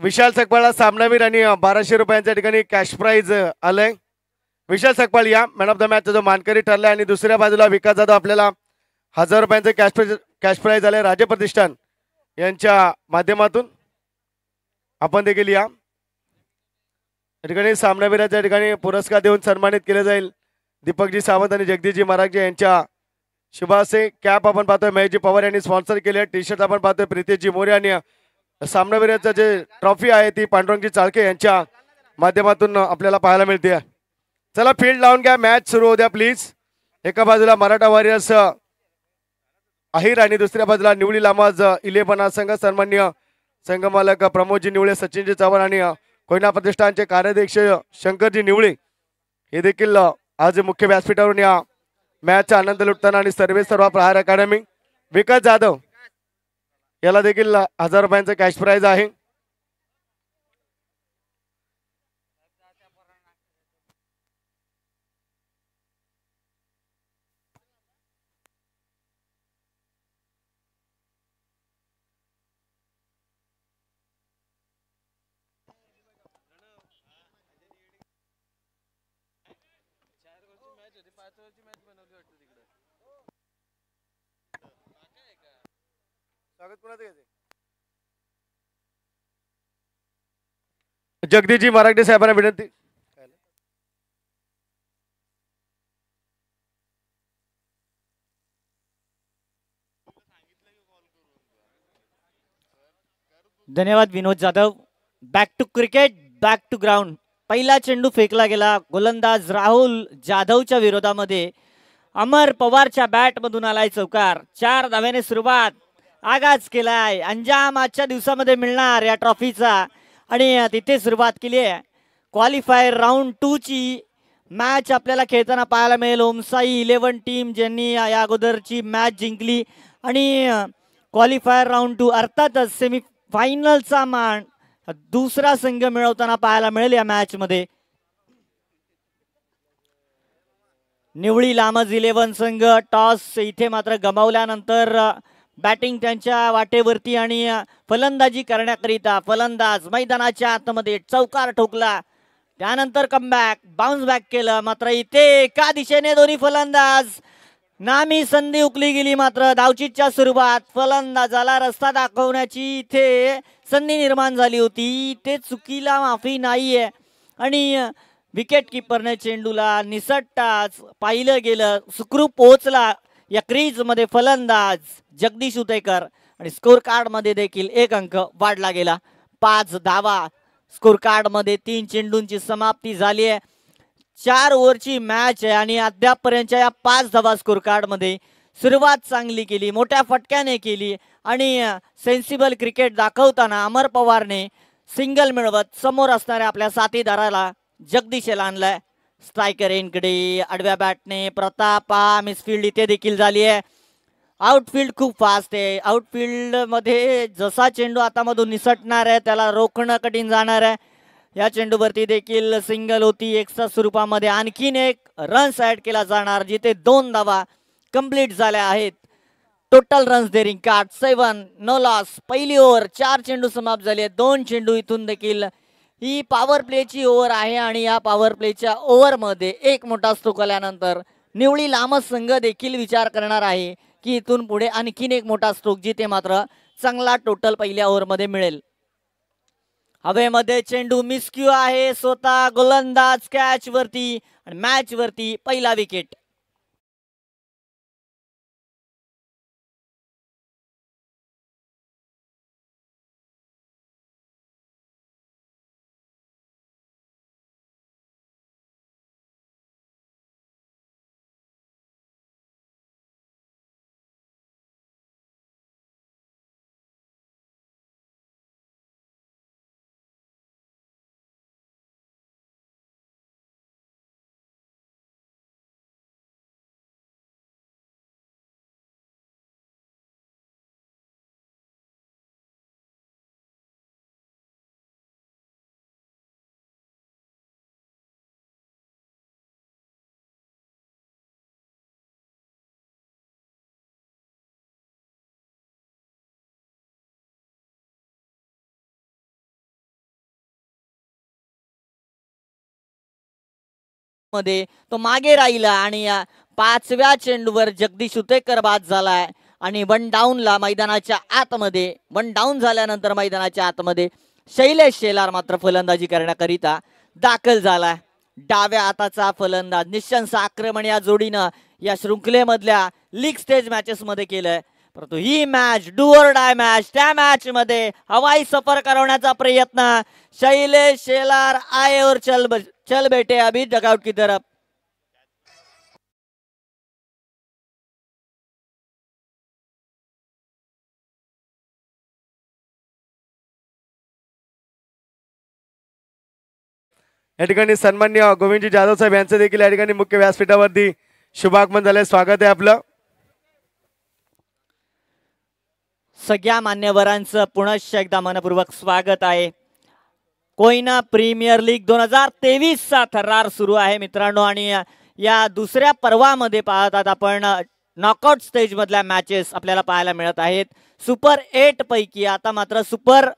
विशाल सकपाळला सामनावीर आणि 1200 रुपयांच्या ठिकाणी कॅश प्राइज आलंय. विशाल सकपाळ या मॅन ऑफ द मॅच जो मानकरी ठरलाय आणि दुसऱ्या बाजूला विकास जाधव आपल्याला 1000 रुपयांचं कॅश प्राइज आलंय राजे प्रतिष्ठान यांच्या माध्यमातून. आपण देखील या ठिकाणी सामनावीराच्या ठिकाणी पुरस्कार देऊन सन्मानित केले जाईल. दीपकजी सावंत आणि जगदीशजी महाराज यांच्या शुभासे कॅप आपण पाहतोय महेशजी पवार यांनी स्पॉन्सर केले. टी शर्ट आपण पाहतोय प्रितेशजी मोरे आणि सामनावीराचं जे ट्रॉफी आहे ती पांडुरंगजी चाळके यांच्या माध्यमातून आपल्याला पाहायला मिळते. चला फील्ड लावून घ्या, मॅच सुरू होऊ द्या प्लीज. एका बाजूला मराठा वॉरियर्स अहिर आणि दुसऱ्या बाजूला निवळी लामाज 11 संघ. सन्मान्य संघमालक प्रमोदजी निवळे, सचिनजी चव्हाण आणि कोयना प्रतिष्ठानचे कार्याध्यक्ष शंकरजी निवळे हे देखील आज मुख्य व्यासपीठावरून या मॅचचा आनंद लुटताना आणि सर्व प्रहार अकॅडमी. विकास जाधव याला देखील 1000 रुपयांचं कॅश प्राइज आहे. जगदीशजी मराठे साहेबांना विनंती. धन्यवाद Vinod Jadhav. Back to cricket, back to ground. पहिला चेंडू फेकला गेला. गोलंदाज राहुल जाधवच्या विरोधामध्ये अमर पवारच्या बॅट मधून आलाय चौकार. 4 धाव्याने सुरुवात. आगाज केलाय. अंजाम आजच्या दिवसामध्ये मिळणार या ट्रॉफीचा आणि तिथे सुरुवात केली आहे. क्वालिफायर राऊंड 2 ची मॅच आपल्याला खेळताना पाहायला मिळेल. ओमसाई 11 टीम ज्यांनी या अगोदरची मॅच जिंकली आणि क्वालिफायर राऊंड 2 अर्थातच सेमी फायनलचा मान दुसरा संघ मिळवताना पाहायला मिळेल या मॅच मध्ये. निवळी लामज 11 संघ टॉस इथे मात्र गमावल्यानंतर बॅटिंग त्यांच्या वाटेवरती आणि फलंदाजी करण्याकरिता फलंदाज मैदानाच्या आतमध्ये चौकार ठोकला. त्यानंतर कमबॅक बाउन्स बॅक केलं. मात्र इथे एका दिशेने दोन्ही फलंदाज नामी संधी उकली गेली. मात्र धावचीच्या सुरुवात फलंदाजाला रस्ता दाखवण्याची इथे संधी निर्माण झाली होती. ते चुकीला माफी नाहीये आणि विकेट किपरने चेंडूला निसटताच पाहिलं गेलं. सुखरूप पोहोचला या क्रीज मध्ये फलंदाज जगदीश उतेकर आणि स्कोर कार्ड मध्ये देखील 1 अंक वाढला गेला. 5 धावा स्कोर कार्ड मध्ये. 3 चेंडूंची समाप्ती झाली आहे. 4 ओव्हरची मॅच आहे आणि अद्यापपर्यंतच्या या 5 धावा स्कोर कार्ड मध्ये. सुरुवात चांगली केली, मोठ्या फटक्याने केली आणि सेन्सिबल क्रिकेट दाखवताना अमर पवारने सिंगल मिळवत समोर असणाऱ्या आपल्या साथीदाराला जगदीशला आणलाय. स्ट्रायकर एनकडे आडव्या बॅटने प्रतापा मिसफिल्ड इथे देखील झाली आहे. आउटफील्ड खूप फास्ट आहे. आउटफील्ड मध्ये जसा चेंडू हातामधून निसटणार आहे त्याला रोखणं कठीण जाणार आहे. या चेंडूवरती देखील सिंगल होती. एक्स्ट्रा स्वरूपामध्ये आणखीन एक रन्स ऍड केला जाणार जिथे 2 धावा कंप्लीट झाल्या आहेत. Total runs there in card 7, no loss. पहिली ओव्हर 4 चेंडू समाप्त झाले. 2 चेंडू इथून देखील ही पॉवर प्लेची ओव्हर आहे आणि या पॉवर प्लेच्या ओव्हर मध्ये एक मोठा स्ट्रोक आल्यानंतर निवळी लामस संघ देखील विचार करणार आहे की इथून पुढे आणखीन एक मोठा स्ट्रोक जिथे मात्र चांगला टोटल पहिल्या ओव्हर मध्ये मिळेल. हवेमध्ये चेंडू मिसक्यू आहे. स्वतः गोलंदाज कॅच वरती आणि मॅच वरती पहिला विकेट. मध्ये तो मागे राहिला आणि या 5व्या चेंडूवर जगदीश उतेकर बाद झालाय आणि वन डाऊनला मैदानाच्या आतमध्ये वन डाऊन झाल्यानंतर मैदानाच्या आतमध्ये शैलेश शेलार मात्र फलंदाजी करण्याकरिता दाखल झालाय. डाव्या हाताचा फलंदाज निश्चंस आक्रमण या जोडीनं या शृंखलेमधल्या लीग स्टेज मॅचेस मध्ये केलंय. परंतु ही match do or die match, त्या मॅच मध्ये हवाई सफर करवण्याचा प्रयत्न शैलेश शेलार आए और चल बेटे अभी डगआउट की तरफ. या ठिकाणी सन्मान्य गोविंदजी जाधव साहेब यांचं देखील या ठिकाणी मुख्य व्यासपीठावरती शुभागमन झालंय. स्वागत आहे आपलं. सगळ्या मान्यवरांचं पुनश्च एकदा मनपूर्वक स्वागत आहे. कोयना प्रीमियर लीग 2023 चा थरार सुरू आहे मित्रांनो आणि या दुसऱ्या पर्वामध्ये पाहतात आपण नॉकआउट स्टेज मधल्या मॅचेस आपल्याला पाहायला मिळत आहेत. सुपर 8 पैकी आता मात्र सुपर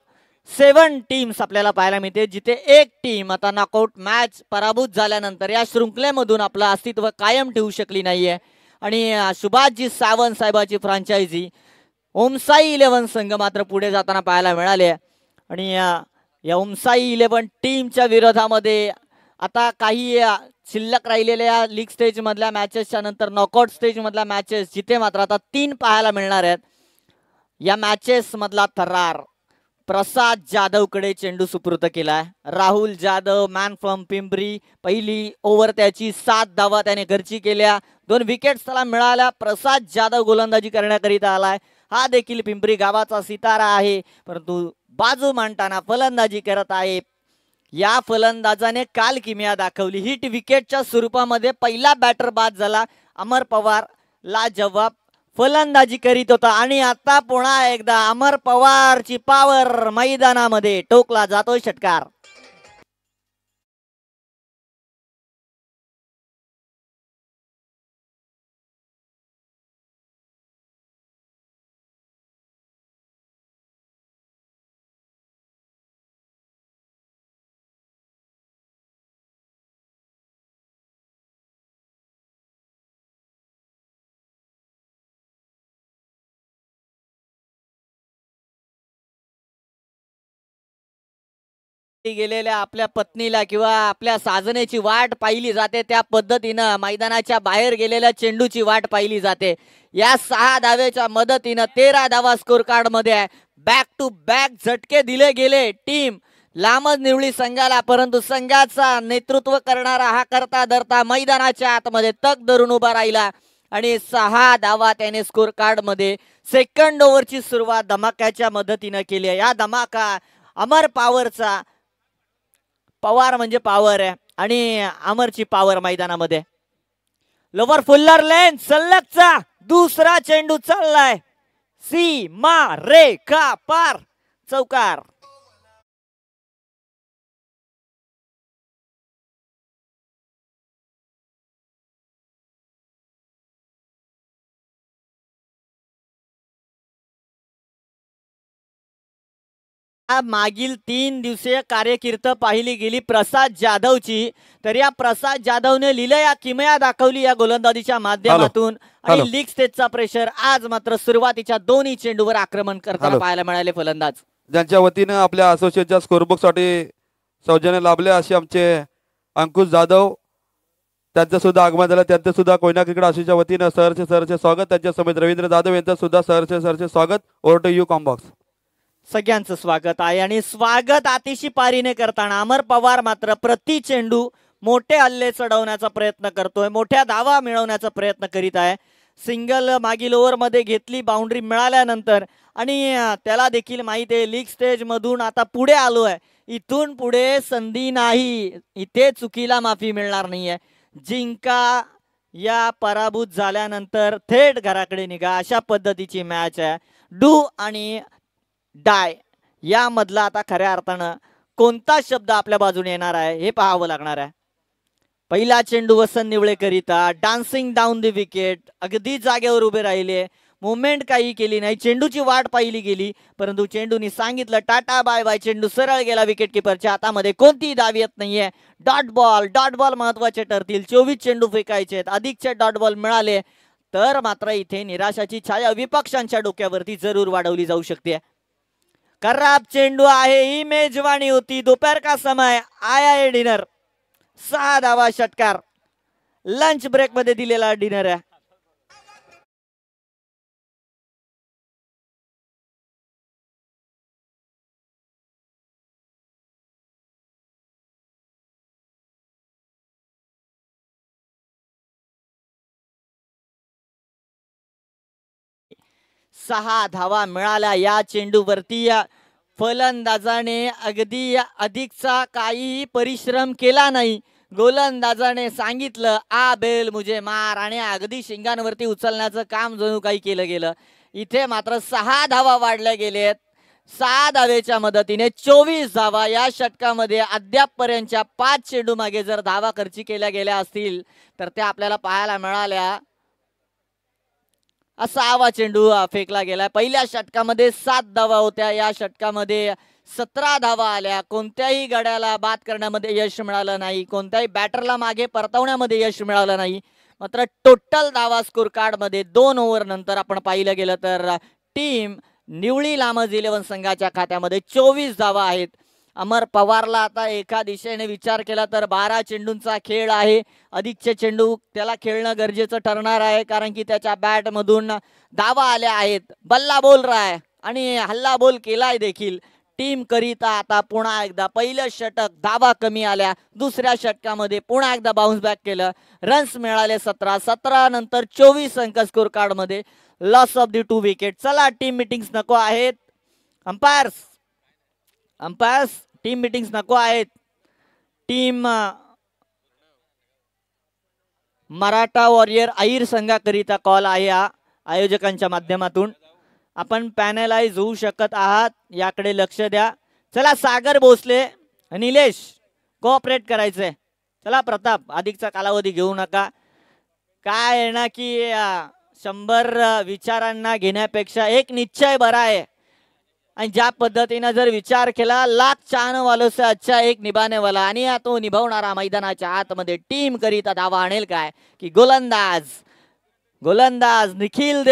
7 टीम्स आपल्याला पाहायला मिळते, जिथे एक टीम आता नॉकआउट मॅच पराभूत झाल्यानंतर या शृंखलेमधून आपलं अस्तित्व कायम ठेवू शकली नाहीये. आणि सुभाषजी सावंत साहेबाची फ्रँचायझी ओमसाई 11 संघ मात्र पुढे जाताना पाहायला मिळाले. आणि या ओमसाई 11 टीमच्या विरोधामध्ये आता काही शिल्लक राहिलेल्या लीग स्टेज मधल्या मॅचेसच्या नंतर नॉकआउट स्टेज मधल्या मॅचेस जिथे मात्र आता 3 पाहायला मिळणार आहेत. या मॅचेस मधला थरार प्रसाद जाधवकडे चेंडू सुपूर्द केलाय. राहुल जाधव मॅन फ्रॉम पिंपरी, पहिली ओव्हर त्याची 7 धावा त्याने घरची केल्या, 2 विकेट्स त्याला मिळाल्या. प्रसाद जाधव गोलंदाजी करण्याकरिता आलाय. हा देखील पिंपरी गावाचा सितारा आहे, परंतु बाजू मांडताना फलंदाजी करत आहे. या फलंदाजाने काल किमया दाखवली. हिट विकेटच्या स्वरूपामध्ये पहिला बॅटर बाद झाला. अमर पवार लाजवाब फलंदाजी करीत होता आणि आता पुन्हा एकदा अमर पवारची पॉवर मैदानामध्ये टोकला जातोय षटकार. गेलेल्या आपल्या पत्नीला किंवा आपल्या साजनेची वाट पाहिली जाते, त्या पद्धतीनं मैदानाच्या बाहेर गेलेल्या चेंडूची वाट पाहिली जाते. या 6 धावेच्या मदतीनं 13 धावा स्कोर कार्ड मध्ये आहे. बॅक टू बॅक झटके दिले गेले टीम लामज निवळी संघाला, परंतु संघाचा नेतृत्व करणारा हा करता धरता मैदानाच्या आतमध्ये तग धरून उभा राहिला आणि 6 धावा त्याने स्कोर कार्ड मध्ये सेकंड ओव्हरची सुरुवात धमाक्याच्या मदतीनं केली आहे. या धमाका अमर पॉवरचा, पवार म्हणजे पॉवर आहे आणि अमरची पॉवर मैदानामध्ये. लोवर फुल्लर लेन सलगचा दुसरा चेंडू चाललाय, सीमा रेखा पार, चौकार. मागील 3 दिवसीय कार्यकीर्द पाहिली गेली प्रसाद जाधवची, तर या प्रसाद जाधवने लिहिलं किमया दाखवली या गोलंदाजीच्या माध्यमातून आणि लीग स्टेजचा प्रेशर आज मात्र सुरुवातीच्या दोन्ही चेंडूवर आक्रमण करताना पाहायला मिळाले फलंदाज. ज्यांच्या वतीनं आपल्या असोसिएटच्या स्कोरबुक साठी सौजन्य लाभले असे आमचे अंकुश जाधव, त्यांचं सुद्धा आगमन झालं. त्यांचं सुद्धा कोयना क्रिकेट असोसिएशनच्या वतीनं सहर्ष स्वागत. त्यांच्या समेत रवींद्र जाधव यांचं सुद्धा सहर्ष स्वागत. Over to you combox. सगळ्यांचं स्वागत आहे आणि स्वागत आतिशी पारीने करताना अमर पवार मात्र प्रति चेंडू मोठे हल्ले चढवण्याचा प्रयत्न करतोय, मोठ्या धावा मिळवण्याचा प्रयत्न करीत आहे. सिंगल मागील ओव्हर मध्ये घेतली बाउंड्री मिळाल्यानंतर आणि त्याला देखील माहिती आहे लीग स्टेज मधून आता पुढे आलोय, इथून पुढे संधी नाही, इथे चुकीला माफी मिळणार नाहीये. जिंका या पराभूत झाल्यानंतर थेट घराकडे निघा, अशा पद्धतीची मॅच आहे. डू आणि डाय या मधला आता खऱ्या अर्थानं कोणता शब्द आपल्या बाजूने येणार आहे हे पाहावं लागणार आहे. पहिला चेंडू वसंत निवळे करिता डान्सिंग डाऊन द विकेट, अगदी जागेवर उभे राहिले. मुवमेंट काही केली नाही, चेंडूची वाट पाहिली गेली, परंतु चेंडूनी सांगितलं टाटा बाय बाय, चेंडू सरळ गेला विकेट किपरच्या हातामध्ये, कोणतीही धाव येत नाहीये. डॉट बॉल महत्वाचे ठरतील. 24 चेंडू फेकायचे आहेत, अधिकचे डॉट बॉल मिळाले तर मात्र इथे निराशाची छाया विपक्षांच्या डोक्यावरती जरूर वाढवली जाऊ शकते. खराब चेंडू आहे, ही मेजवानी होती, दोपहर का समय, आया है डिनर. 6 धावा षटकार, लंच ब्रेक मध्ये दिलेला डिनर आहे. सहा धावा मिळाल्या या चेंडूवरती. फलंदाजाने अगदी अधिकचा काहीही परिश्रम केला नाही. गोलंदाजाने सांगितलं आ बेल मुझे मार आणि अगदी शिंगांवरती उचलण्याचं काम जणू काही केलं गेलं. इथे मात्र 6 धावा वाढल्या गेलेत. 6 धावेच्या मदतीने 24 धावा या षटकामध्ये अद्यापपर्यंतच्या 5 चेंडू मागे जर धावा खर्ची केल्या गेल्या असतील तर त्या आपल्याला पाहायला मिळाल्या. 6वा चेंडू फेकला गेला. पहिल्या षटकामध्ये 7 धावा होत्या, या षटकामध्ये 17 धावा आल्या. कोणत्याही गड्याला बाद करण्यामध्ये यश मिळालं नाही, कोणत्याही बॅटरला मागे परतवण्यामध्ये यश मिळालं नाही. मात्र टोटल धावा स्कोर कार्ड मध्ये 2 ओव्हर नंतर आपण पाहिलं गेलं तर टीम निवळी लामज 11 संघाच्या खात्यामध्ये 24 धावा आहेत. अमर पवारला आता एका दिशेने विचार केला तर 12 चेंडूंचा खेळ आहे. अधिकचे चेंडू त्याला खेळणं गरजेचं ठरणार आहे, कारण की त्याच्या बॅट मधून धावा आल्या आहेत. बल्ला बोल रहा है आणि हल्ला बोल केलाय देखील. टीम करिता आता पुन्हा एकदा पहिलं षटक धावा कमी आल्या, दुसऱ्या षटकामध्ये पुन्हा एकदा बाउन्स बॅक केलं. रन्स मिळाले 17 नंतर 24 अंक स्कोर कार्ड मध्ये. Loss of the 2 wicket. चला टीम मीटिंग्स नको आहेत. अंपायर्स टीम मीटिंग्स नको आहेत. टीम मराठा वॉरियर अहिर संघाकरिता कॉल आहे आयोजकांच्या माध्यमातून. आपण पॅनलाइज होऊ शकत आहात, याकडे लक्ष द्या. चला सागर भोसले, निलेश कोऑपरेट करायचंय. चला प्रताप, अधिकचा कालावधी घेऊ नका. काय आहे ना की 100 विचारांना घेण्यापेक्षा एक निश्चय बरा आहे. आणि ज्या पद्धतीने जर विचार केला, लाख चाहने वालों से अच्छा एक निभाने वाला, आणि तो निभावणारा मैदानाच्या आतमध्ये टीम करिता धावा आणेल काय की गोलंदाज निखिल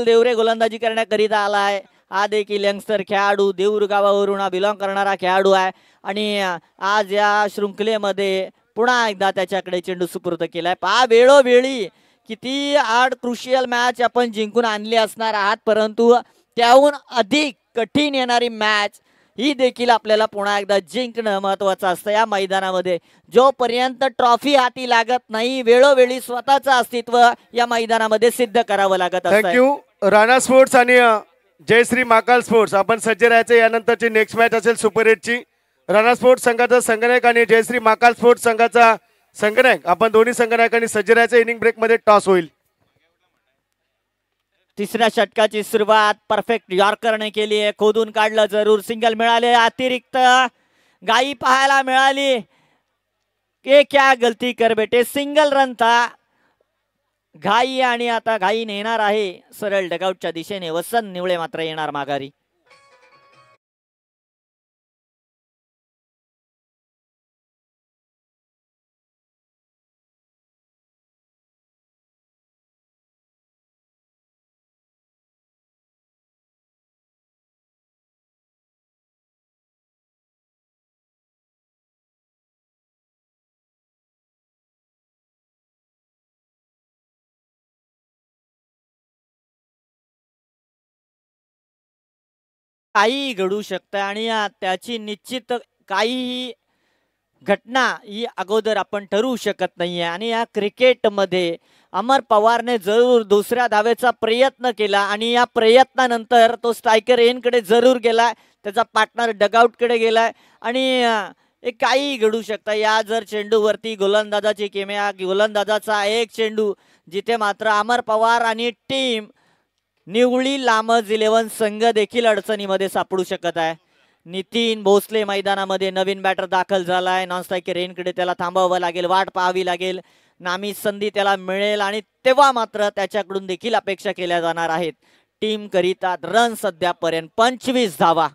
देवरे गोलंदाजी करण्याकरिता आलाय. हा देखील यंगस्टर खेळाडू देऊर गावावरून बिलॉंग करणारा खेळाडू आहे आणि आज या शृंखलेमध्ये पुन्हा एकदा त्याच्याकडे चेंडू सुपूर्द केलाय. वेळोवेळी किती 8 क्रुशियल मॅच आपण जिंकून आणली असणार आहात, परंतु त्याहून अधिक कठीण येणारी मॅच ही देखील आपल्याला पुन्हा एकदा जिंकणं महत्वाचं असतं. या मैदानामध्ये जोपर्यंत ट्रॉफी हाती लागत नाही, वेळोवेळी स्वतःचं अस्तित्व या मैदानामध्ये सिद्ध करावं लागत असतं. थँक्यू. राणा स्पोर्ट्स आणि जयश्री महाकाल स्पोर्ट्स आपण सज्ज राहायचे. यानंतरची नेक्स्ट मॅच असेल सुपर 8ची. राणा स्पोर्ट्स संघाचा संघनायक आणि जयश्री महाकाल स्पोर्ट्स संघाचा संघनायक, आपण दोन्ही संघनायकांनी सज्ज राहायचे. इनिंग ब्रेक मध्ये टॉस होईल. तिसऱ्या षटकाची सुरुवात परफेक्ट यॉर्करने केली आहे. खोदून काढलं, जरूर सिंगल मिळाले. अतिरिक्त गाई पाहायला मिळाली. के क्या गलती कर बेटे, सिंगल रन था घाई, आणि आता घाई नेणार आहे सरळ डगआउटच्या दिशेने. वसंत निवळे मात्र येणार माघारी. काही घडू शकतं आणि त्याची निश्चित काहीही घटना ही अगोदर आपण ठरवू शकत नाहीये. आणि या क्रिकेटमध्ये अमर पवारने जरूर दुसऱ्या धावेचा प्रयत्न केला आणि या प्रयत्नानंतर तो स्ट्रायकर एनकडे जरूर गेलाय, त्याचा पार्टनर डगआउटकडे गेलाय आणि काही घडू शकतं. या जर चेंडूवरती गोलंदाजाची किमया, गोलंदाजाचा एक चेंडू जिथे मात्र अमर पवार आणि टीम निवळी लामज 11 संघ देखील अडचणीमध्ये सापडू शकत आहे. नितीन भोसले मैदानामध्ये नवीन बॅटर दाखल झालाय. नॉन स्ट्रायकर रेनकडे त्याला थांबावं लागेल, वाट पाहावी लागेल. नामी संधी त्याला मिळेल आणि तेव्हा मात्र त्याच्याकडून देखील अपेक्षा केल्या जाणार आहेत. टीम करिता रन सध्यापर्यंत 25 धावा,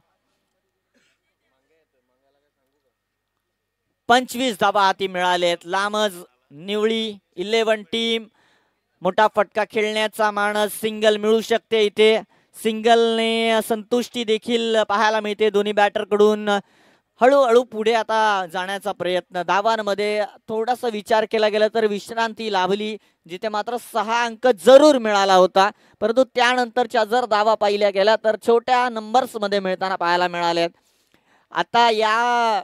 25 धावा हाती मिळालेत. लामज निवळी 11 टीम मोठा फटका खेळण्याचा मानस, सिंगल मिळू शकते इथे. सिंगलने संतुष्टी देखील पाहायला मिळते दोन्ही बॅटर कडून. हळूहळू पुढे आता जाण्याचा प्रयत्न. धावांमध्ये थोडासा विचार केला गेला तर विश्रांती लाभली, जिथे मात्र 6 अंक जरूर मिळाला होता, परंतु त्यानंतरच्या जर धावा पाहिल्या गेल्या तर छोट्या नंबर्स मध्ये मिळताना पाहायला मिळाल्यात. आता या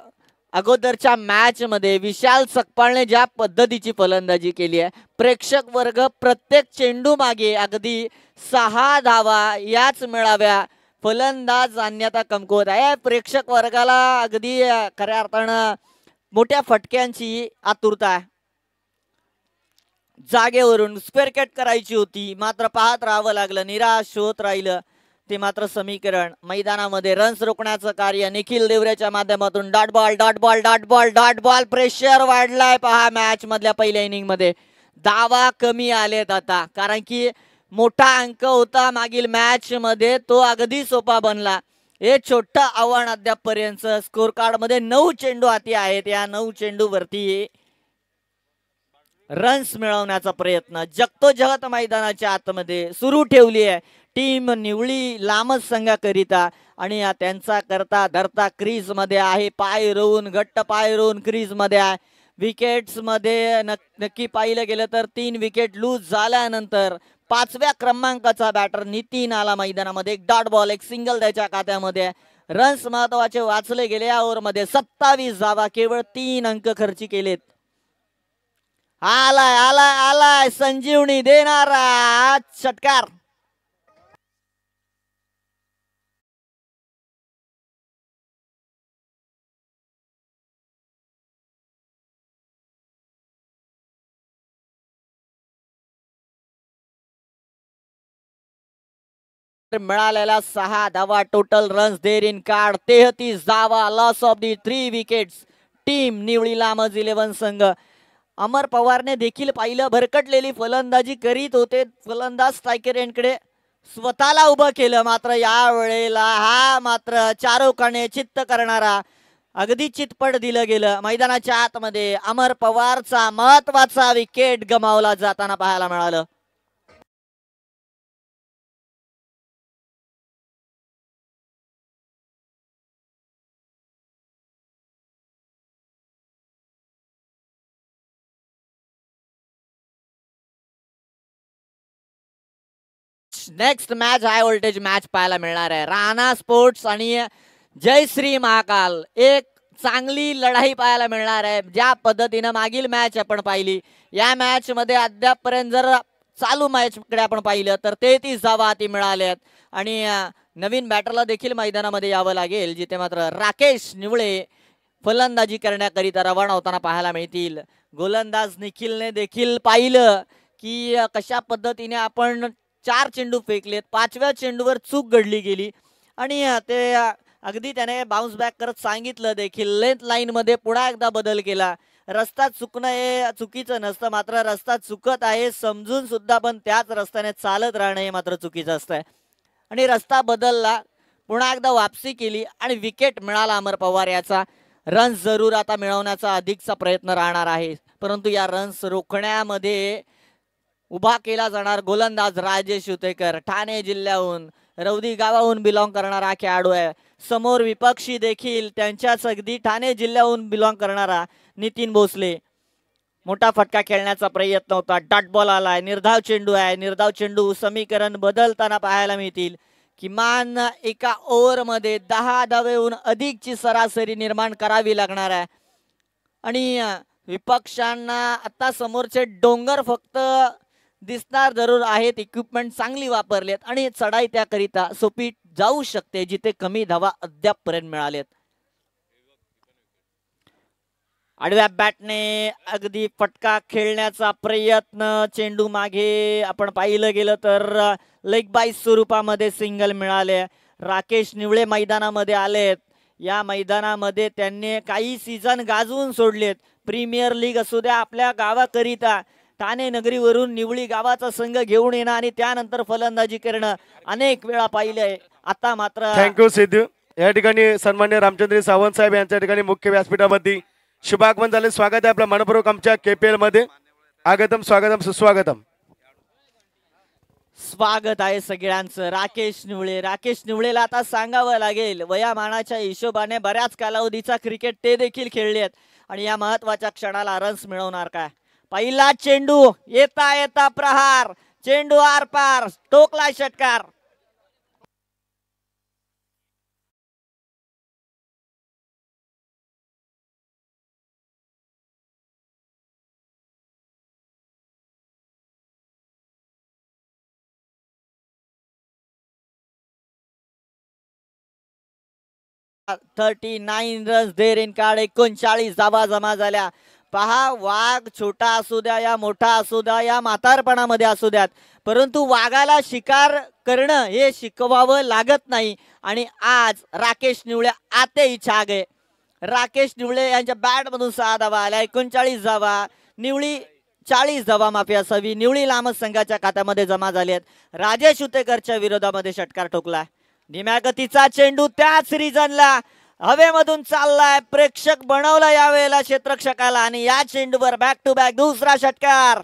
अगोदरच्या मॅच मध्ये विशाल सकपाळने ज्या पद्धतीची फलंदाजी केली आहे, प्रेक्षक वर्ग प्रत्येक चेंडू मागे अगदी 6 धावा याच मिळाव्या, फलंदाज अन्यथा कमकुवत आहे. प्रेक्षक वर्गाला अगदी खऱ्या अर्थानं मोठ्या फटक्यांची आतुरता आहे. जागेवरून स्क्वेअर कट करायची होती, मात्र पाहत राहावं लागलं, निराश होत राहिलं ते मात्र समीकरण. मैदानामध्ये रन्स रोखण्याचं कार्य निखिल देवऱ्याच्या माध्यमातून. Dot ball dot ball dot ball dot ball. Pressure वाढलाय पहा मॅच मधल्या पहिल्या इनिंग मध्ये. धावा कमी आलेत आता, कारण की मोठा अंक होता मागील मॅच मध्ये, तो अगदी सोपा बनला. हे छोटं आव्हान अद्यापपर्यंत. स्कोर कार्ड मध्ये 9 चेंडू हाती आहेत. या 9 चेंडू वरती रन्स मिळवण्याचा प्रयत्न जगतोजगत मैदानाच्या आतमध्ये सुरू ठेवली आहे टीम निवळी लामज संघाकरिता. आणि त्यांचा करता धरता क्रीज मध्ये आहे, पाय रोवून घट्ट पाय रोवून क्रीज मध्ये आहे. विकेट्स मध्ये नक्की पाहिलं गेलं तर 3 विकेट लूज झाल्यानंतर 5व्या क्रमांकाचा बॅटर नितीन आला मैदानामध्ये. एक डॉट बॉल, एक सिंगल त्याच्या खात्यामध्ये. रन्स महत्वाचे वाचले गेले या ओव्हरमध्ये. 27 धावा, केवळ 3 अंक खर्ची केलेत. आलाय आलाय आलाय संजीवनी देणारा षटकार. मिळालेला 6 धावा, total runs there in card 33 धावा. Loss of the 3 wickets. Team Nivali Lamaj 11 संघ. अमर पवारने देखील पाहिलं, भरकटलेली फलंदाजी करीत होते फलंदाज स्ट्रायकर यांकडे, स्वतःला उभं केलं, मात्र या वेळेला हा मात्र चारोकाने चित्त करणारा अगदी चितपट दिलं गेलं. मैदानाच्या आतमध्ये अमर पवारचा महत्वाचा विकेट गमावला जाताना पाहायला मिळालं. Next match high voltage match पाहायला मिळणार आहे. राणा स्पोर्ट्स आणि जयश्री महाकाल. एक चांगली लढाई पाहायला मिळणार आहे. ज्या पद्धतीनं मागील मॅच आपण पाहिली, या मॅच मध्ये अद्यापपर्यंत जर चालू मॅच कडे आपण पाहिलं तर 33 धावा हाती मिळाल्यात. आणि नवीन बॅटरला देखील मैदानामध्ये यावं लागेल, जिथे मात्र राकेश निवळे फलंदाजी करण्याकरिता रवाना होताना पाहायला मिळतील. गोलंदाज निखिलने देखील पाहिलं की कशा पद्धतीने आपण 4 चेंडू फेकलेत, 5व्या चेंडूवर चूक घडली गेली आणि ते अगदी त्याने बाउन्स बॅक करत सांगितलं देखील. लेंथ लाईन मध्ये पुन्हा एकदा बदल केला. रस्ता चुकणं हे चुकीचं नसतं, मात्र रस्ता चुकत आहे समजून सुद्धा पण त्याच रस्त्याने चालत राहणं हे मात्र चुकीचं असतंय. आणि रस्ता बदलला, पुन्हा एकदा वापसी केली आणि विकेट मिळाला अमर पवार याचा. रन्स जरूर आता मिळवण्याचा अधिकचा प्रयत्न राहणार आहे, परंतु या रन्स रोखण्यामध्ये उभा केला जाणार गोलंदाज राजेश उतेकर. ठाणे जिल्ह्याहून रौदी गावाहून बिलॉंग करणारा खेळाडू आहे. समोर विपक्षी देखील त्यांच्याच अगदी ठाणे जिल्ह्याहून बिलॉंग करणारा नितीन भोसले. मोठा फटका खेळण्याचा प्रयत्न होता. डॉट बॉल आलाय, निर्धाव चेंडू आहे. निर्धाव चेंडू समीकरण बदलताना पाहायला मिळतील. किमान एका ओव्हर मध्ये 10 धावेहून अधिकची सरासरी निर्माण करावी लागणार आहे. आणि विपक्षांना आता समोरचे डोंगर फक्त दिसणार जरूर आहेत, इक्विपमेंट चांगली वापरलेत आणि चढाई त्याकरिता सोपी जाऊ शकते, जिथे कमी धावा अद्यापपर्यंत मिळालेत. आडव्या बॅटने अगदी फटका खेळण्याचा प्रयत्न. चेंडू मागे आपण पाहिलं गेलं तर लेग बाय स्वरूपामध्ये सिंगल मिळाले. राकेश निवळे मैदानामध्ये आलेत. या मैदानामध्ये त्यांनी काही सीझन गाजवून सोडलेत. प्रीमियर लीग असू द्या, आपल्या गावाकरिता ठाणे नगरीवरून निवळी गावाचा संघ घेऊन येणं आणि त्यानंतर फलंदाजी करणं अनेक वेळा पाहिलंय. आता मात्र थँक्यू सिद्धू. या ठिकाणी सन्मान्य रामचंद्र सावंत साहेब यांच्या ठिकाणी मुख्य व्यासपीठामध्ये शुभागमन झाले. स्वागत आहे आपलं मनपूर्वक आमच्या KPL मध्ये. आगतम स्वागतम सुस्वागतम. स्वागत आहे सगळ्यांचं. राकेश निवळेला आता सांगावं लागेल, वयामानाच्या हिशोबाने बऱ्याच कालावधीचा क्रिकेट ते देखील खेळलेत आणि या महत्वाच्या क्षणाला रन्स मिळवणार काय. पहिला चेंडू, येता येता प्रहार, चेंडू आरपार, टोकला षटकार. $39 रन्स देर इन कार्ड. 39 धावा जमा झाल्या. पहा, वाघ छोटा असू द्या या मोठा असू द्या या म्हातारपणामध्ये असू द्यात, परंतु वाघाला शिकार करणं हे शिकवावं लागत नाही. आणि आज राकेश निवळे आते ही छा गए. राकेश निवळे यांच्या बॅट मधून 6 धावा आल्या. 39 धावा. निवळी 40 धावा माफी असावी. निवळी लामस संघाच्या खात्यामध्ये जमा झाले आहेत. राजेश उतेकरच्या विरोधामध्ये षटकार ठोकला. धीम्या गतीचा चेंडू त्याच रिजनला हवेमधून चाललाय. प्रेक्षक बनवला यावेळेला क्षेत्ररक्षकाला आणि या चेंडूवर बॅक टू बॅक दुसरा षटकार.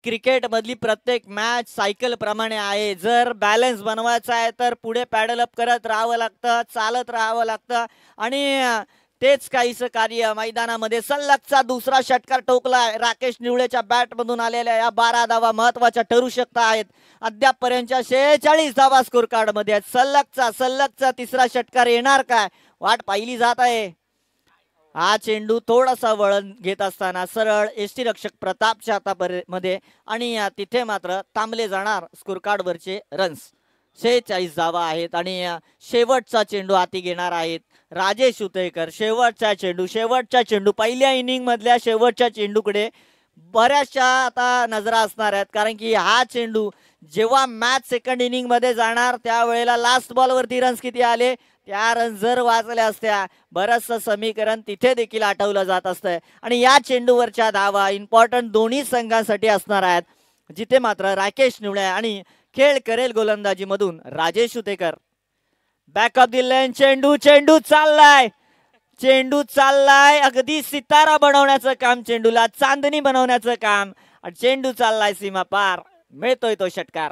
क्रिकेट मधली प्रत्येक मॅच सायकल प्रमाणे आहे. जर बॅलन्स बनवायचा आहे तर पुढे पॅडल अप करत राहावं लागतं, चालत राहावं लागतं आणि तेच काहीसं कार्य मैदानामध्ये. सलगचा दुसरा षटकार ठोकलाय. राकेश निवळेच्या बॅट मधून आलेल्या या 12 धावा महत्वाच्या ठरू शकता आहेत. अद्यापपर्यंतच्या 46 धावा स्कोर कार्ड मध्ये आहेत. सलगचा तिसरा षटकार येणार काय, वाट पाहिली जात आहे. हा चेंडू थोडासा वळण घेत असताना सरळ एसटी रक्षक प्रतापच्या हातामध्ये आणि तिथे मात्र थांबले जाणार स्कोर कार्ड वरचे रन्स. 46 धावा आहेत आणि शेवटचा चेंडू हाती घेणार आहेत राजेश उतेकर. शेवटचा चेंडू पहिल्या इनिंग मधल्या शेवटच्या चेंडूकडे बऱ्याचशा आता नजरा असणार आहेत, कारण की हा चेंडू जेव्हा मॅच सेकंड इनिंग मध्ये जाणार त्यावेळेला लास्ट बॉल वरती रन्स किती आले, त्या रन्स जर वाचल्या असत्या बरंचसं समीकरण तिथे देखील आठवलं जात असतंय. आणि या चेंडूवरच्या धावा इम्पॉर्टंट दोन्ही संघांसाठी असणार आहेत, जिथे मात्र राकेश निवळे आणि खेळ करेल गोलंदाजी मधून राजेश उतेकर. बॅकअप दिलाय. चेंडू चाललाय अगदी सितारा बनवण्याचं काम, चेंडूला चांदणी बनवण्याचं काम. चेंडू चाललाय सीमा पार, मिळतोय तो षटकार.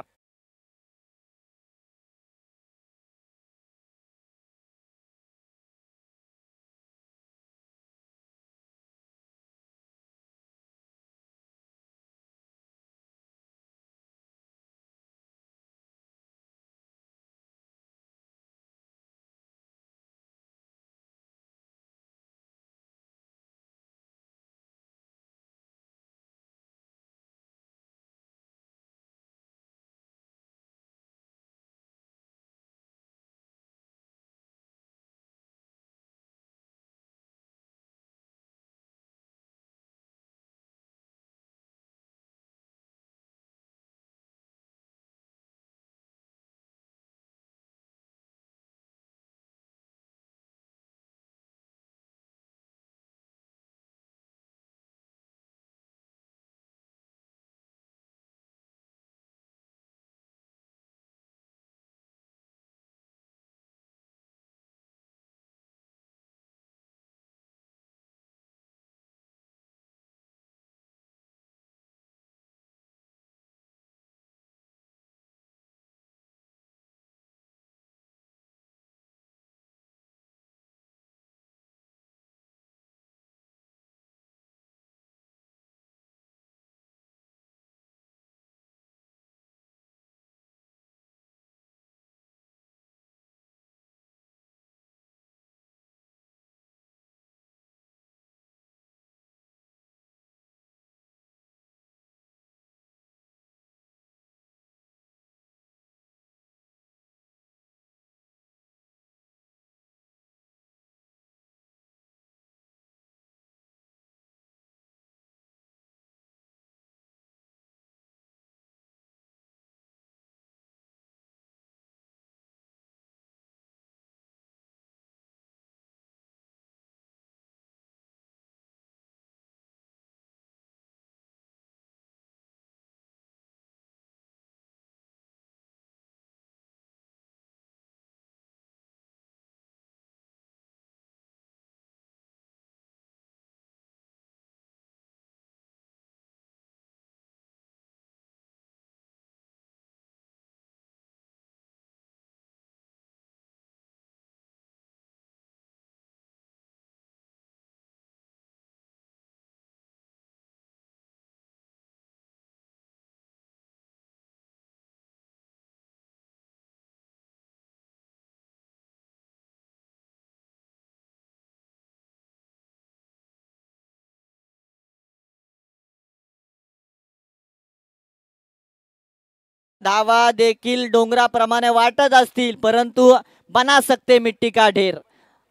धावा देखील डोंगराप्रमाणे वाटत असतील, परंतु बना सकते मिट्टी का ढेर.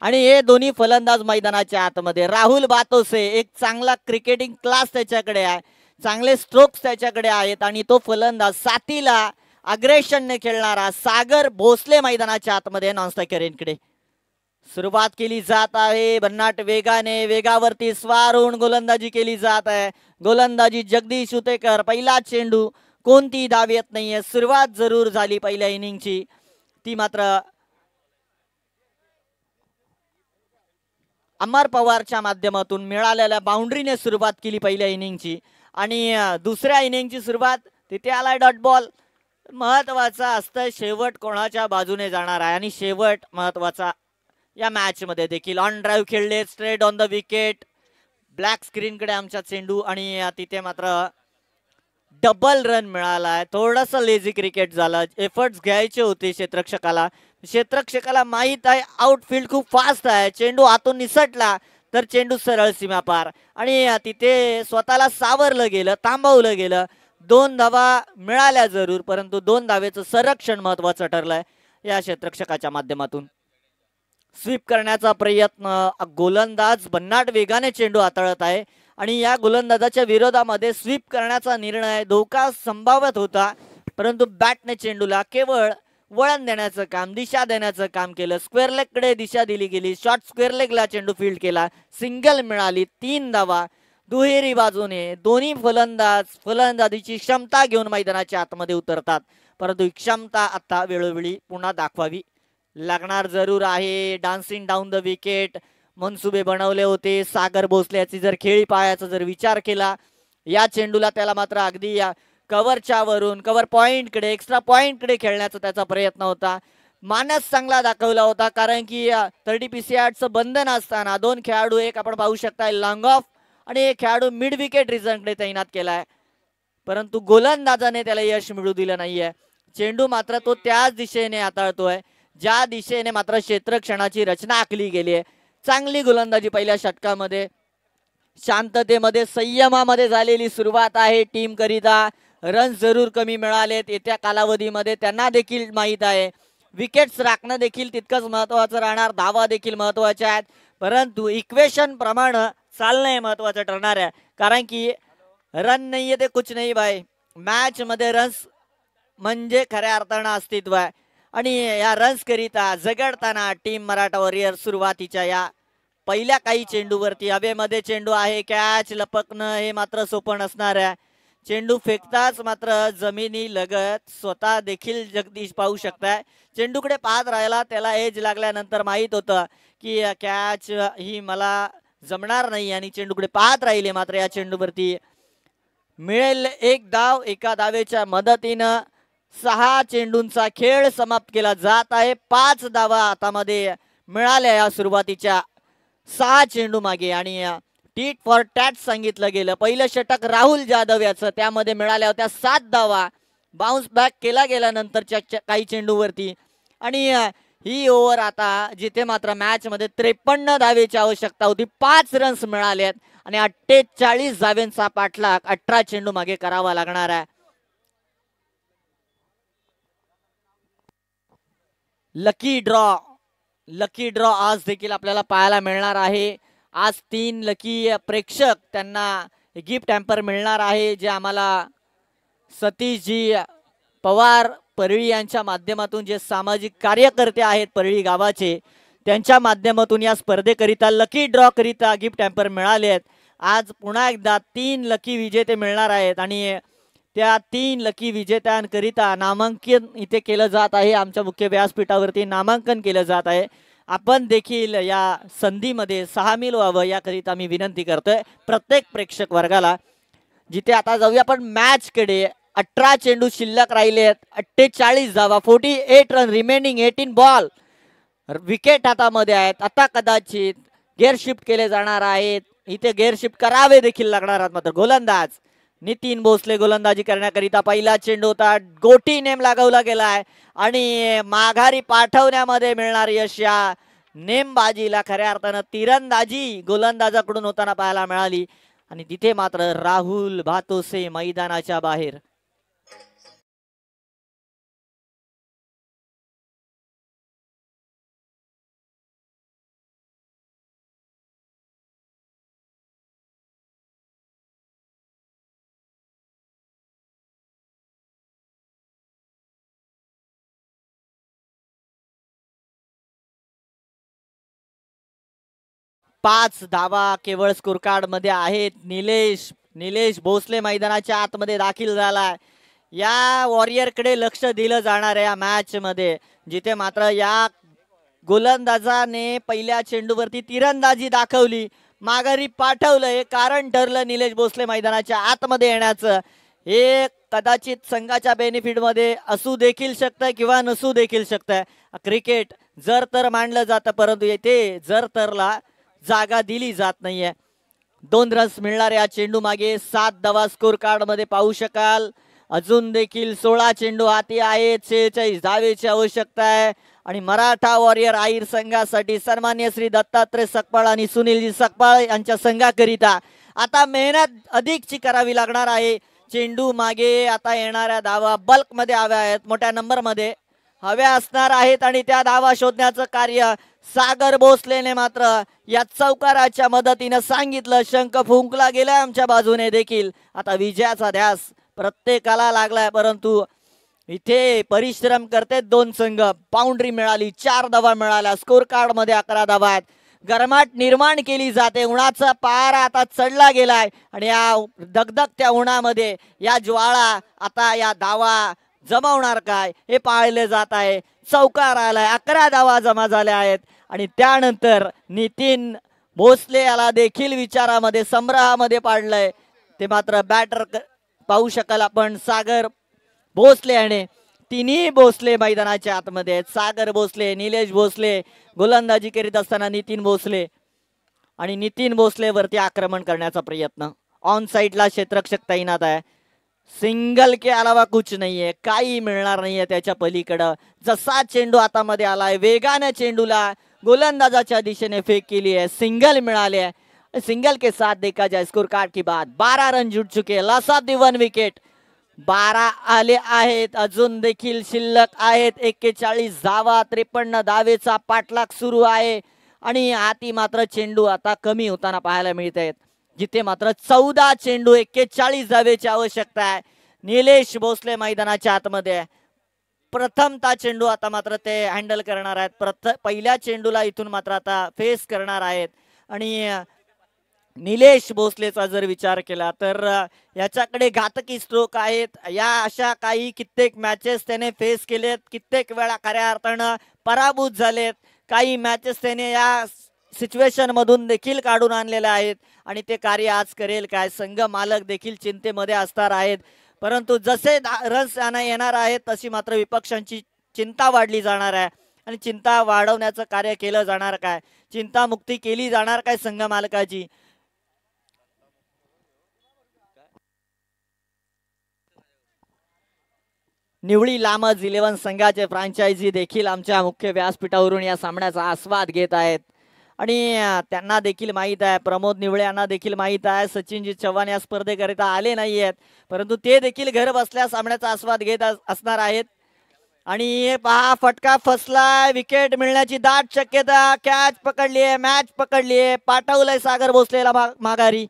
आणि हे दोन्ही फलंदाज मैदानाच्या आतमध्ये. राहुल बातोसे, एक चांगला क्रिकेटिंग क्लास त्याच्याकडे आहे, चांगले स्ट्रोक्स त्याच्याकडे आहेत. आणि तो फलंदाज साथीला अग्रेशनने खेळणारा सागर भोसले मैदानाच्या आतमध्ये नॉन स्ट्रायकरकडे. सुरुवात केली जात आहे भन्नाट वेगाने, वेगावरती स्वार होऊन गोलंदाजी केली जात आहे. गोलंदाजी जगदीश उतेकर. पहिला चेंडू, कोणती धाव येत नाहीये. सुरुवात जरूर झाली पहिल्या इनिंगची, ती मात्र अमर पवारच्या माध्यमातून मिळालेल्या बाउंड्रीने सुरुवात केली पहिल्या इनिंगची. आणि दुसऱ्या इनिंगची सुरुवात, तिथे आलाय डॉट बॉल. महत्वाचा असतं शेवट कोणाच्या बाजूने जाणार आहे, आणि शेवट महत्वाचा या मॅच मध्ये देखील. ऑन ड्राईव्ह खेळले, straight on the wicket. Black screen कडे आमचा चेंडू, आणि तिथे मात्र डबल रन मिळालाय. थोडस लेझी क्रिकेट झालं, एफर्ट्स घ्यायचे होते क्षेत्ररक्षकाला. क्षेत्ररक्षकाला माहित आहे आउटफील्ड खूप फास्ट आहे, चेंडू हातून निसटला तर चेंडू सरळ सीमा पार. आणि तिथे स्वतःला सावरलं गेलं, थांबवलं गेलं. 2 धावा मिळाल्या जरूर, परंतु 2 धावेचं संरक्षण महत्वाचं ठरलंय या क्षेत्ररक्षकाच्या माध्यमातून. स्वीप करण्याचा प्रयत्न, गोलंदाज भन्नाट वेगाने चेंडू हाताळत आहे, आणि या गोलंदाजाच्या विरोधामध्ये स्वीप करण्याचा निर्णय धोका संभावत होता, परंतु बॅटने चेंडूला केवळ वळण देण्याचं काम, दिशा देण्याचं काम केलं. स्क्वेअर लेग कडे दिशा दिली गेली, शॉर्ट स्क्वेअर लेगला चेंडू फील्ड केला, सिंगल मिळाली. 3 धावा दुहेरी बाजूने. दोन्ही फलंदाज फलंदाजीची क्षमता घेऊन मैदानाच्या आतमध्ये उतरतात, परंतु ही क्षमता आता वेळोवेळी पुन्हा दाखवावी लागणार जरूर आहे. डान्सिंग डाऊन द विकेट मनसुबे बनवले होते सागर भोसल्याची. जर खेळी पायाचा जर विचार केला, या चेंडूला त्याला मात्र अगदी कव्हरच्या वरून कव्हर पॉइंट कडे, एक्स्ट्रा पॉइंट कडे खेळण्याचा त्याचा प्रयत्न होता. मानस चांगला दाखवला होता, कारण की 30 PCआरचं बंधन असताना 2 खेळाडू, एक आपण पाहू शकता लॉंग ऑफ, आणि एक खेळाडू मिड विकेट रिझन कडे तैनात केलाय, परंतु गोलंदाजाने त्याला यश मिळू दिलं नाहीये. चेंडू मात्र तो त्याच दिशेने हाताळतोय ज्या दिशेने मात्र क्षेत्ररक्षणाची रचना आखली गेली आहे. चांगली गोलंदाजी पहिल्या षटकामध्ये, शांततेमध्ये, संयमामध्ये झालेली सुरुवात आहे टीम करिता. रन जरूर कमी मिळालेत येत्या कालावधीमध्ये, त्यांना देखील माहित आहे विकेट्स राखणं देखील तितकंच महत्वाचं राहणार, धावा देखील महत्वाच्या आहेत, परंतु इक्वेशन प्रमाणे चालणं महत्वाचं ठरणार आहे. कारण की रन नाहीये ते कुछ नाही भाई, मॅच मध्ये रन्स म्हणजे खऱ्या अर्थानं अस्तित्व आहे. आणि या रन्स करिता झगडताना टीम मराठा वॉरियर सुरुवातीच्या या पहिल्या काही चेंडूवरती हवेमध्ये चेंडू आहे, कॅच लपकणं हे मात्र सोपं नसणार आहे. चेंडू फेकताच मात्र जमिनी लगत स्वतः देखील जगदीश पाहू शकताय चेंडूकडे पाहत राहिला, त्याला एज लागल्यानंतर माहित होतं की कॅच ही मला जमणार नाही, आणि चेंडूकडे पाहत राहिले. मात्र या चेंडूवरती मिळेल एक धाव. एका धावेच्या मदतीनं 6 चेंडूंचा खेळ समाप्त केला जात आहे. 5 धावा हातामध्ये मिळाल्या या सुरुवातीच्या 6 चेंडू मागे, आणि टीट फॉर टॅट सांगितलं गेलं. पहिलं षटक राहुल जाधव याचं, त्यामध्ये मिळाल्या होत्या 7 धावा. बाउन्स बॅक केला गेल्यानंतरच्या काही चेंडूवरती, आणि ही ओव्हर आता जिथे मात्र मॅच मध्ये 53 धावेची आवश्यकता होती, 5 रन्स मिळालेत, आणि 48 धावेंचा पाठलाग 18 चेंडू मागे करावा लागणार आहे. लकी ड्रॉ आज देखील आपल्याला पाहायला मिळणार आहे. आज 3 लकी प्रेक्षक त्यांना गिफ्ट हॅम्पर मिळणार आहे, जे आम्हाला सतीशजी पवार परळी यांच्या माध्यमातून, जे सामाजिक कार्यकर्ते आहेत परळी गावाचे, त्यांच्या माध्यमातून या स्पर्धेकरिता लकी ड्रॉ करिता गिफ्ट हॅम्पर मिळाले आहेत. आज पुन्हा एकदा 3 लकी विजेते मिळणार आहेत, आणि त्या 3 लकी विजेत्यांकरिता नामांकन इथे केलं जात आहे. आमच्या मुख्य व्यासपीठावरती नामांकन केलं जात आहे. आपण देखील या संधीमध्ये सामील व्हावं याकरिता मी विनंती करतोय प्रत्येक प्रेक्षक वर्गाला. जिथे आता जाऊया आपण मॅच कडे. 18 चेंडू शिल्लक राहिलेत, 48 धावा, 48 रन रिमेनिंग, 18 बॉल. विकेट हातामध्ये आहेत. आता कदाचित गेअर शिफ्ट केले जाणार आहेत, इथे गेअर शिफ्ट करावे देखील लागणार आहेत. मात्र गोलंदाज नितीन भोसले गोलंदाजी करण्याकरिता पहिला चेंडू होता, गोटी नेम लागवला गेलाय, आणि माघारी पाठवण्यामध्ये मिळणार यश या नेमबाजीला खऱ्या अर्थानं तिरंदाजी गोलंदाजाकडून होताना पाहायला मिळाली, आणि तिथे मात्र राहुल भातोसे मैदानाच्या बाहेर. 5 धावा केवळ स्कोर कार्ड मध्ये आहेत. निलेश भोसले मैदानाच्या आतमध्ये दाखल झालाय. या वॉरियर कडे लक्ष दिलं जाणार आहे या मॅच मध्ये, जिथे मात्र या गोलंदाजाने पहिल्या चेंडूवरती तिरंदाजी दाखवली, माघारी पाठवलं. हे कारण ठरलं निलेश भोसले मैदानाच्या आतमध्ये येण्याचं. हे कदाचित संघाच्या बेनिफिट मध्ये असू देखील शकतं किंवा नसू देखील शकतं. क्रिकेट जर तर मांडलं जातं, परंतु येथे जर तरला जागा दिली जात नाहीये. 2 रन्स मिळणार या चेंडू मागे. 7 धावा स्कोर कार्ड मध्ये पाहू शकाल. अजून देखील 16 चेंडू हाती आहेत. 46 धावेची आवश्यकता आहे. आणि मराठा वॉरियर आईर संघासाठी सन्मान्य श्री दत्तात्रय सकपाळ आणि सुनीलजी सकपाळ यांच्या संघाकरिता आता मेहनत अधिकची करावी लागणार आहे. चेंडू मागे आता येणाऱ्या धावा बल्क मध्ये हव्या आहेत, मोठ्या नंबर मध्ये हव्या असणार आहेत. आणि त्या धावा शोधण्याचं कार्य सागर भोसलेने मात्र या चौकाराच्या मदतीने सांगितलं. शंख फुंकला गेलाय आमच्या बाजूने देखील. आता विजयाचा ध्यास प्रत्येकाला लागलाय, परंतु इथे परिश्रम करते 2 संघ. बाउंड्री मिळाली, 4 धावा मिळाल्या, स्कोर कार्ड मध्ये 11 धावा आहेत. गरमाट निर्माण केली जाते. उन्हाचा पारा आता चढला गेलाय आणि या दगदगत्या उन्हामध्ये या ज्वाळा आता या धावा जमवणार काय हे पाहिले जात आहे. चौकार आलाय, 11 धावा जमा झाल्या आहेत. आणि त्यानंतर नितीन भोसले याला देखील विचारामध्ये संग्रहामध्ये पाडलंय. ते मात्र बॅटर पाहू शकाल आपण. सागर भोसले आणि तिन्ही भोसले मैदानाच्या आतमध्ये आहेत. सागर भोसले, निलेश भोसले गोलंदाजी करीत असताना नितीन भोसले आणि नितीन भोसले वरती आक्रमण करण्याचा प्रयत्न. ऑन साइडला क्षेत्ररक्षक तैनात आहे. सिंगल के अलावा कुछ नाहीये, काही मिळणार नाहीये त्याच्या पलीकडं. जसा चेंडू हातामध्ये आलाय, वेगाने चेंडूला गोलंदाजाच्या दिशेने फेक केली आहे, सिंगल मिळाले आहे. सिंगल के साथ देखा जाए स्कोर कार्ड की बात 12 रन जुट चुके. Loss of the 1 wicket. 12 आले आहेत, अजून देखील शिल्लक आहेत 41 धावा. 53 धावेचा पाठलाग सुरू आहे. आणि हाती मात्र चेंडू आता कमी होताना पाहायला मिळत आहेत, जिथे मात्र 14 चेंडू 41 धावेची आवश्यकता आहे. निलेश भोसले मैदानाच्या आतमध्ये. प्रथमता चेंडू आता मात्र ते हँडल करणार आहेत. पहिल्या चेंडूला इथून मात्र आता फेस करणार आहेत. आणि निलेश भोसलेचा जर विचार केला तर याच्याकडे घातकी स्ट्रोक आहेत. या अशा काही कित्येक मॅचेस त्याने फेस केलेत, कित्येक वेळा खऱ्या अर्थानं पराभूत झालेत. काही मॅचेस त्याने या सिच्युएशन मधून देखील काढून आणलेले आहेत. आणि ते कार्य आज करेल काय, संघ मालक देखील चिंतेमध्ये असणार आहेत. परंतु जसे रन्स येणार आहेत तशी मात्र विपक्षांची चिंता वाढली जाणार आहे. आणि चिंता वाढवण्याचं कार्य केलं जाणार काय, चिंतामुक्ती केली जाणार काय संघ मालकाची. निवळी लामज 11 संघाचे फ्रँचायझी देखील आमच्या मुख्य व्यासपीठावरून या सामन्याचा आस्वाद घेत आहेत. आणि त्यांना देखील माहित आहे, प्रमोद निवळे यांना देखील माहित आहे, सचिनजी चव्हाण या स्पर्धेकरिता आले नाही आहेत, परंतु ते देखील घर बसल्या सामन्याचा आस्वाद घेत असणार आहेत. आणि पहा फटका फसलाय, विकेट मिळण्याची दाट शक्यता. कॅच पकडलीये, मॅच पकडलीये, पाठवलंय सागर भोसलेला माघारी.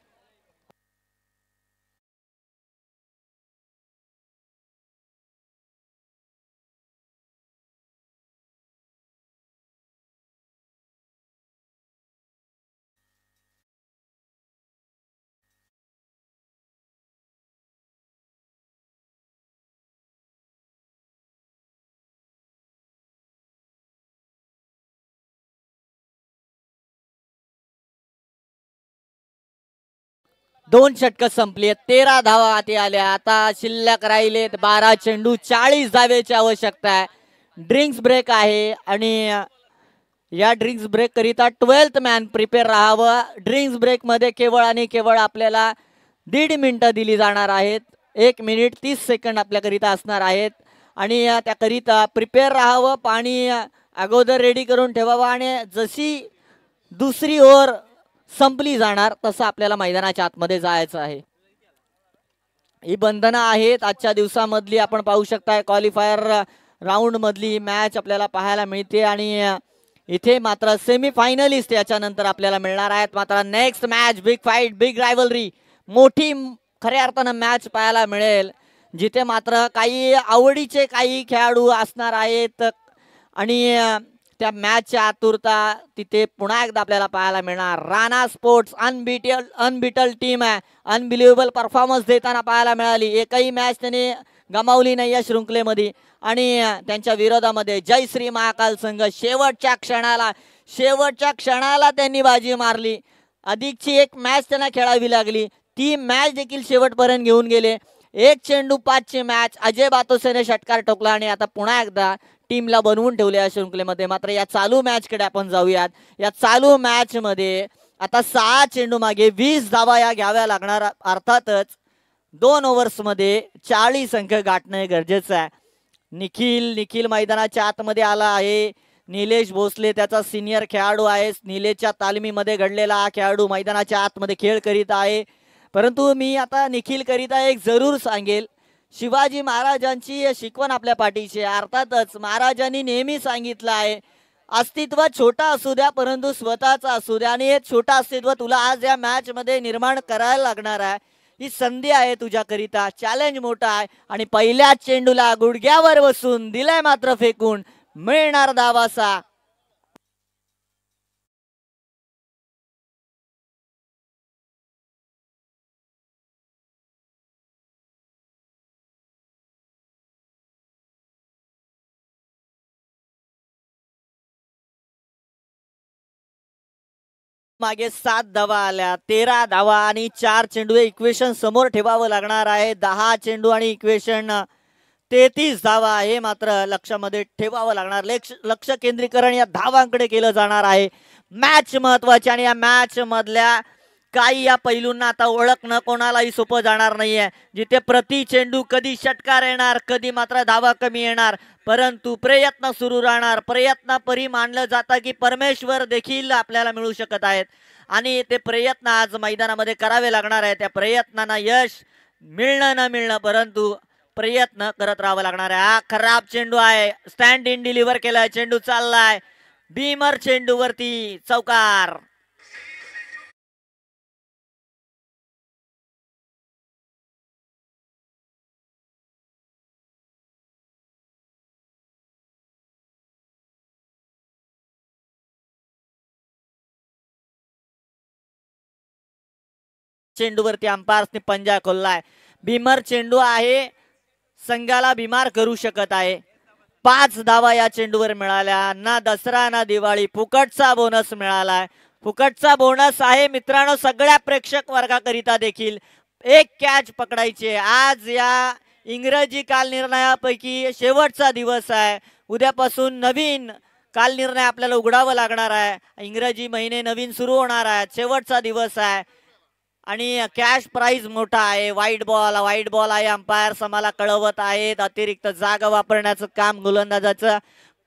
दोन षटक संपली, 13 धावा हाती आल्या. आता शिल्लक राहिलेत 12 चेंडू, 40 धावेची आवश्यकता आहे. ड्रिंक्स ब्रेक आहे आणि या ड्रिंक्स ब्रेक करिता 12th मॅन प्रिपेअर राहावं. ड्रिंक्स ब्रेक मध्ये केवळ आणि केवळ आपल्याला 1.5 मिनिटं दिली जाणार आहेत. 1 मिनिट 30 सेकंड आपल्याकरिता असणार आहेत. आणि त्याकरिता प्रिपेअर राहावं, पाणी अगोदर रेडी करून ठेवावं. आणि जशी दुसरी ओव्हर संपली जाणार तसं आपल्याला मैदानाच्या आतमध्ये जायचं आहे. ही बंधनं आहेत आजच्या दिवसामधली. आपण पाहू शकताय क्वालिफायर राऊंड मधली मॅच आपल्याला पाहायला मिळते. आणि इथे मात्र सेमी फायनलिस्ट याच्यानंतर आपल्याला मिळणार आहेत. मात्र next match big fight, big rivalry, मोठी खऱ्या अर्थानं मॅच पाहायला मिळेल, जिथे मात्र काही आवडीचे काही खेळाडू असणार आहेत. आणि त्या मॅचची आतुरता तिथे पुन्हा एकदा आपल्याला पाहायला मिळणार. राणा स्पोर्ट्स अनबिटल टीम आहे, अनबिलिव्हेबल परफॉर्मन्स देताना पाहायला मिळाली. एकही मॅच त्यांनी गमावली नाही या शृंखलेमध्ये. आणि त्यांच्या विरोधामध्ये जयश्री महाकाल संघ शेवटच्या क्षणाला त्यांनी बाजी मारली. अधिकची एक मॅच त्यांना खेळावी लागली, ती मॅच देखील शेवटपर्यंत घेऊन गेले. 1 चेंडू 5ची मॅच. अजय बातोसेने षटकार ठोकला आणि आता पुन्हा एकदा टीमला बनवून ठेवले या शृंखलेमध्ये. मात्र या चालू मॅच कडे आपण जाऊयात. या चालू मॅच मध्ये आता 6 चेंडू मागे 20 धावा या घ्याव्या लागणार. अर्थातच 2 ओव्हर्स मध्ये 40 अंक गाठणे गरजेचं आहे. निखिल मैदानाच्या आतमध्ये आला आहे. निलेश भोसले त्याचा सिनियर खेळाडू आहे. निलेशच्या तालमीमध्ये घडलेला हा खेळाडू मैदानाच्या आतमध्ये खेळ करीत आहे. परंतु मी आता निखिल करिता एक जरूर सांगेल, शिवाजी महाराजांची शिकवण आपल्या पाठीशी. अर्थातच महाराजांनी नेहमी सांगितलं आहे, अस्तित्व छोटा असू द्या परंतु स्वतःचा असू द्या. आणि हे छोटं अस्तित्व तुला आज या मॅच मध्ये निर्माण करायला लागणार आहे. ही संधी आहे तुझ्याकरिता, चॅलेंज मोठा आहे. आणि पहिल्या चेंडूला गुडघ्यावर बसून दिलाय मात्र फेकून, मिळणार धावासा. मागे 7 धावा आल्या, 13 धावा आणि 4 चेंडू. इक्वेशन समोर ठेवावं लागणार आहे. 10 चेंडू आणि इक्वेशन 33 धावा हे मात्र लक्षामध्ये ठेवावं लागणार. लक्ष केंद्रीकरण या धावांकडे केलं जाणार आहे. मॅच महत्वाची आणि या मॅच मधल्या काही या पैलूंना आता ओळखणं कोणालाही सोपं जाणार नाहीये. जिथे प्रति चेंडू कधी षटकार येणार, कधी मात्र धावा कमी येणार, परंतु प्रयत्न सुरू राहणार. प्रयत्नापरी मानलं जातं की परमेश्वर देखील आपल्याला मिळू शकत आहेत. आणि ते प्रयत्न आज मैदानामध्ये करावे लागणार आहे. त्या प्रयत्नांना यश मिळणं न मिळणं, परंतु प्रयत्न करत राहावं लागणार आहे. हा खराब चेंडू आहे, स्टँड इन डिलिव्हर केलाय, चेंडू चाललाय बीमर चेंडूवरती, चौकार. चेंडूवरती अंपायर्सने पंजा खोललाय. भीमर चेंडू आहे, संघाला बीमार करू शकत आहे. 5 धावा या चेंडूवर मिळाल्या. ना दसरा ना दिवाळी, फुकटचा बोनस मिळालाय. फुकटचा बोनस आहे मित्रांनो सगळ्या प्रेक्षक वर्गाकरिता देखील. 1 कॅच पकडायचे. आज या इंग्रजी कालनिर्णयापैकी शेवटचा दिवस आहे. उद्यापासून नवीन कालनिर्णय आपल्याला उघडावं लागणार आहे. इंग्रजी महिने नवीन सुरू होणार आहेत. शेवटचा दिवस आहे आणि कॅश प्राइज मोठा आहे. व्हाईट बॉल आहे. अंपायर्स आम्हाला कळवत आहेत. अतिरिक्त जागा वापरण्याचं काम गोलंदाजाचं.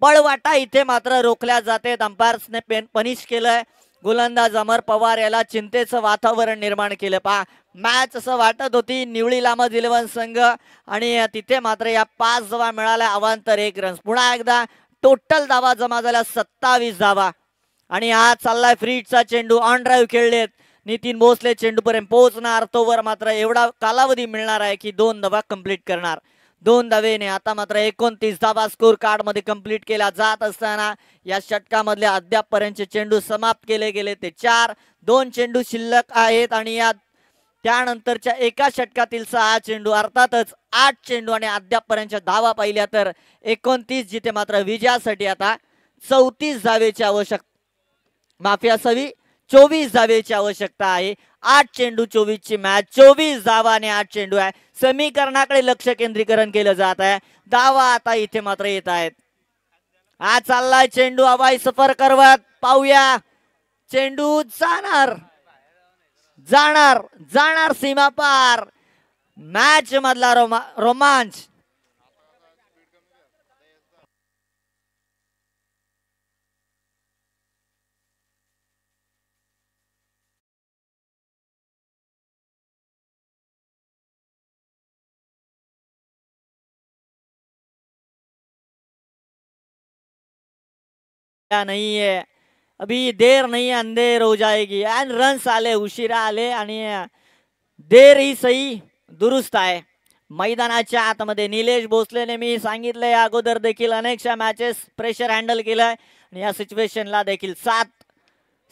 पळवाटा इथे मात्र रोखल्या जाते. अंपायर्सने पनिश केलंय. गोलंदाज अमर पवार याला चिंतेचं वातावरण निर्माण केलं. पहा मॅच असं वाटत होती निवळी लामज 11 संघ आणि तिथे मात्र या 5 धावा मिळाल्या. अवांतर 1 रन. पुन्हा एकदा टोटल धावा जमा झाल्या 27 धावा. आणि हा चाललाय फ्रीडचा चेंडू. ऑन ड्राईव्ह खेळलेत. नितीन भोसले चेंडूपर्यंत पोहोचणार, तोवर मात्र एवढा कालावधी मिळणार आहे की 2 धावा कंप्लीट करणार. 2 धावेने आता मात्र 29 धावा स्कोर कार्ड मध्ये कंप्लीट केला जात असताना या षटकामधले अद्यापपर्यंतचे चेंडू समाप्त केले गेले ते 4. 2 चेंडू शिल्लक आहेत आणि या त्यानंतरच्या एका षटकातील 6 चेंडू. अर्थातच 8 चेंडू आणि अद्यापपर्यंतच्या धावा पाहिल्या तर 29, जिथे मात्र विजयासाठी आता 34 धावेची आवश्यकता, माफी असावी 24 धावेची आवश्यकता आहे. 8 चेंडू 24 ची मॅच. 24 धावा आणि 8 चेंडू आहे. समीकरणाकडे लक्ष केंद्रीकरण केलं जात आहे. धावा आता इथे मात्र येत आहेत. हा चाललाय चेंडू हवाई सफर करवत. पाहूया चेंडू जाणार जाणार जाणार सीमा पार. मॅच मधला रोमांच. नहीं है अभी, देर नहीं अंधेर हो जाएगी. एंड रन्स आले, उशिरा आले आणि देर ही सही दुरुस्त आहे. मैदानाच्या आतमध्ये निलेश भोसलेने मी सांगितलंय अगोदर देखील अनेकशा मॅचेस प्रेशर हँडल केलाय आणि या सिच्युएशनला देखील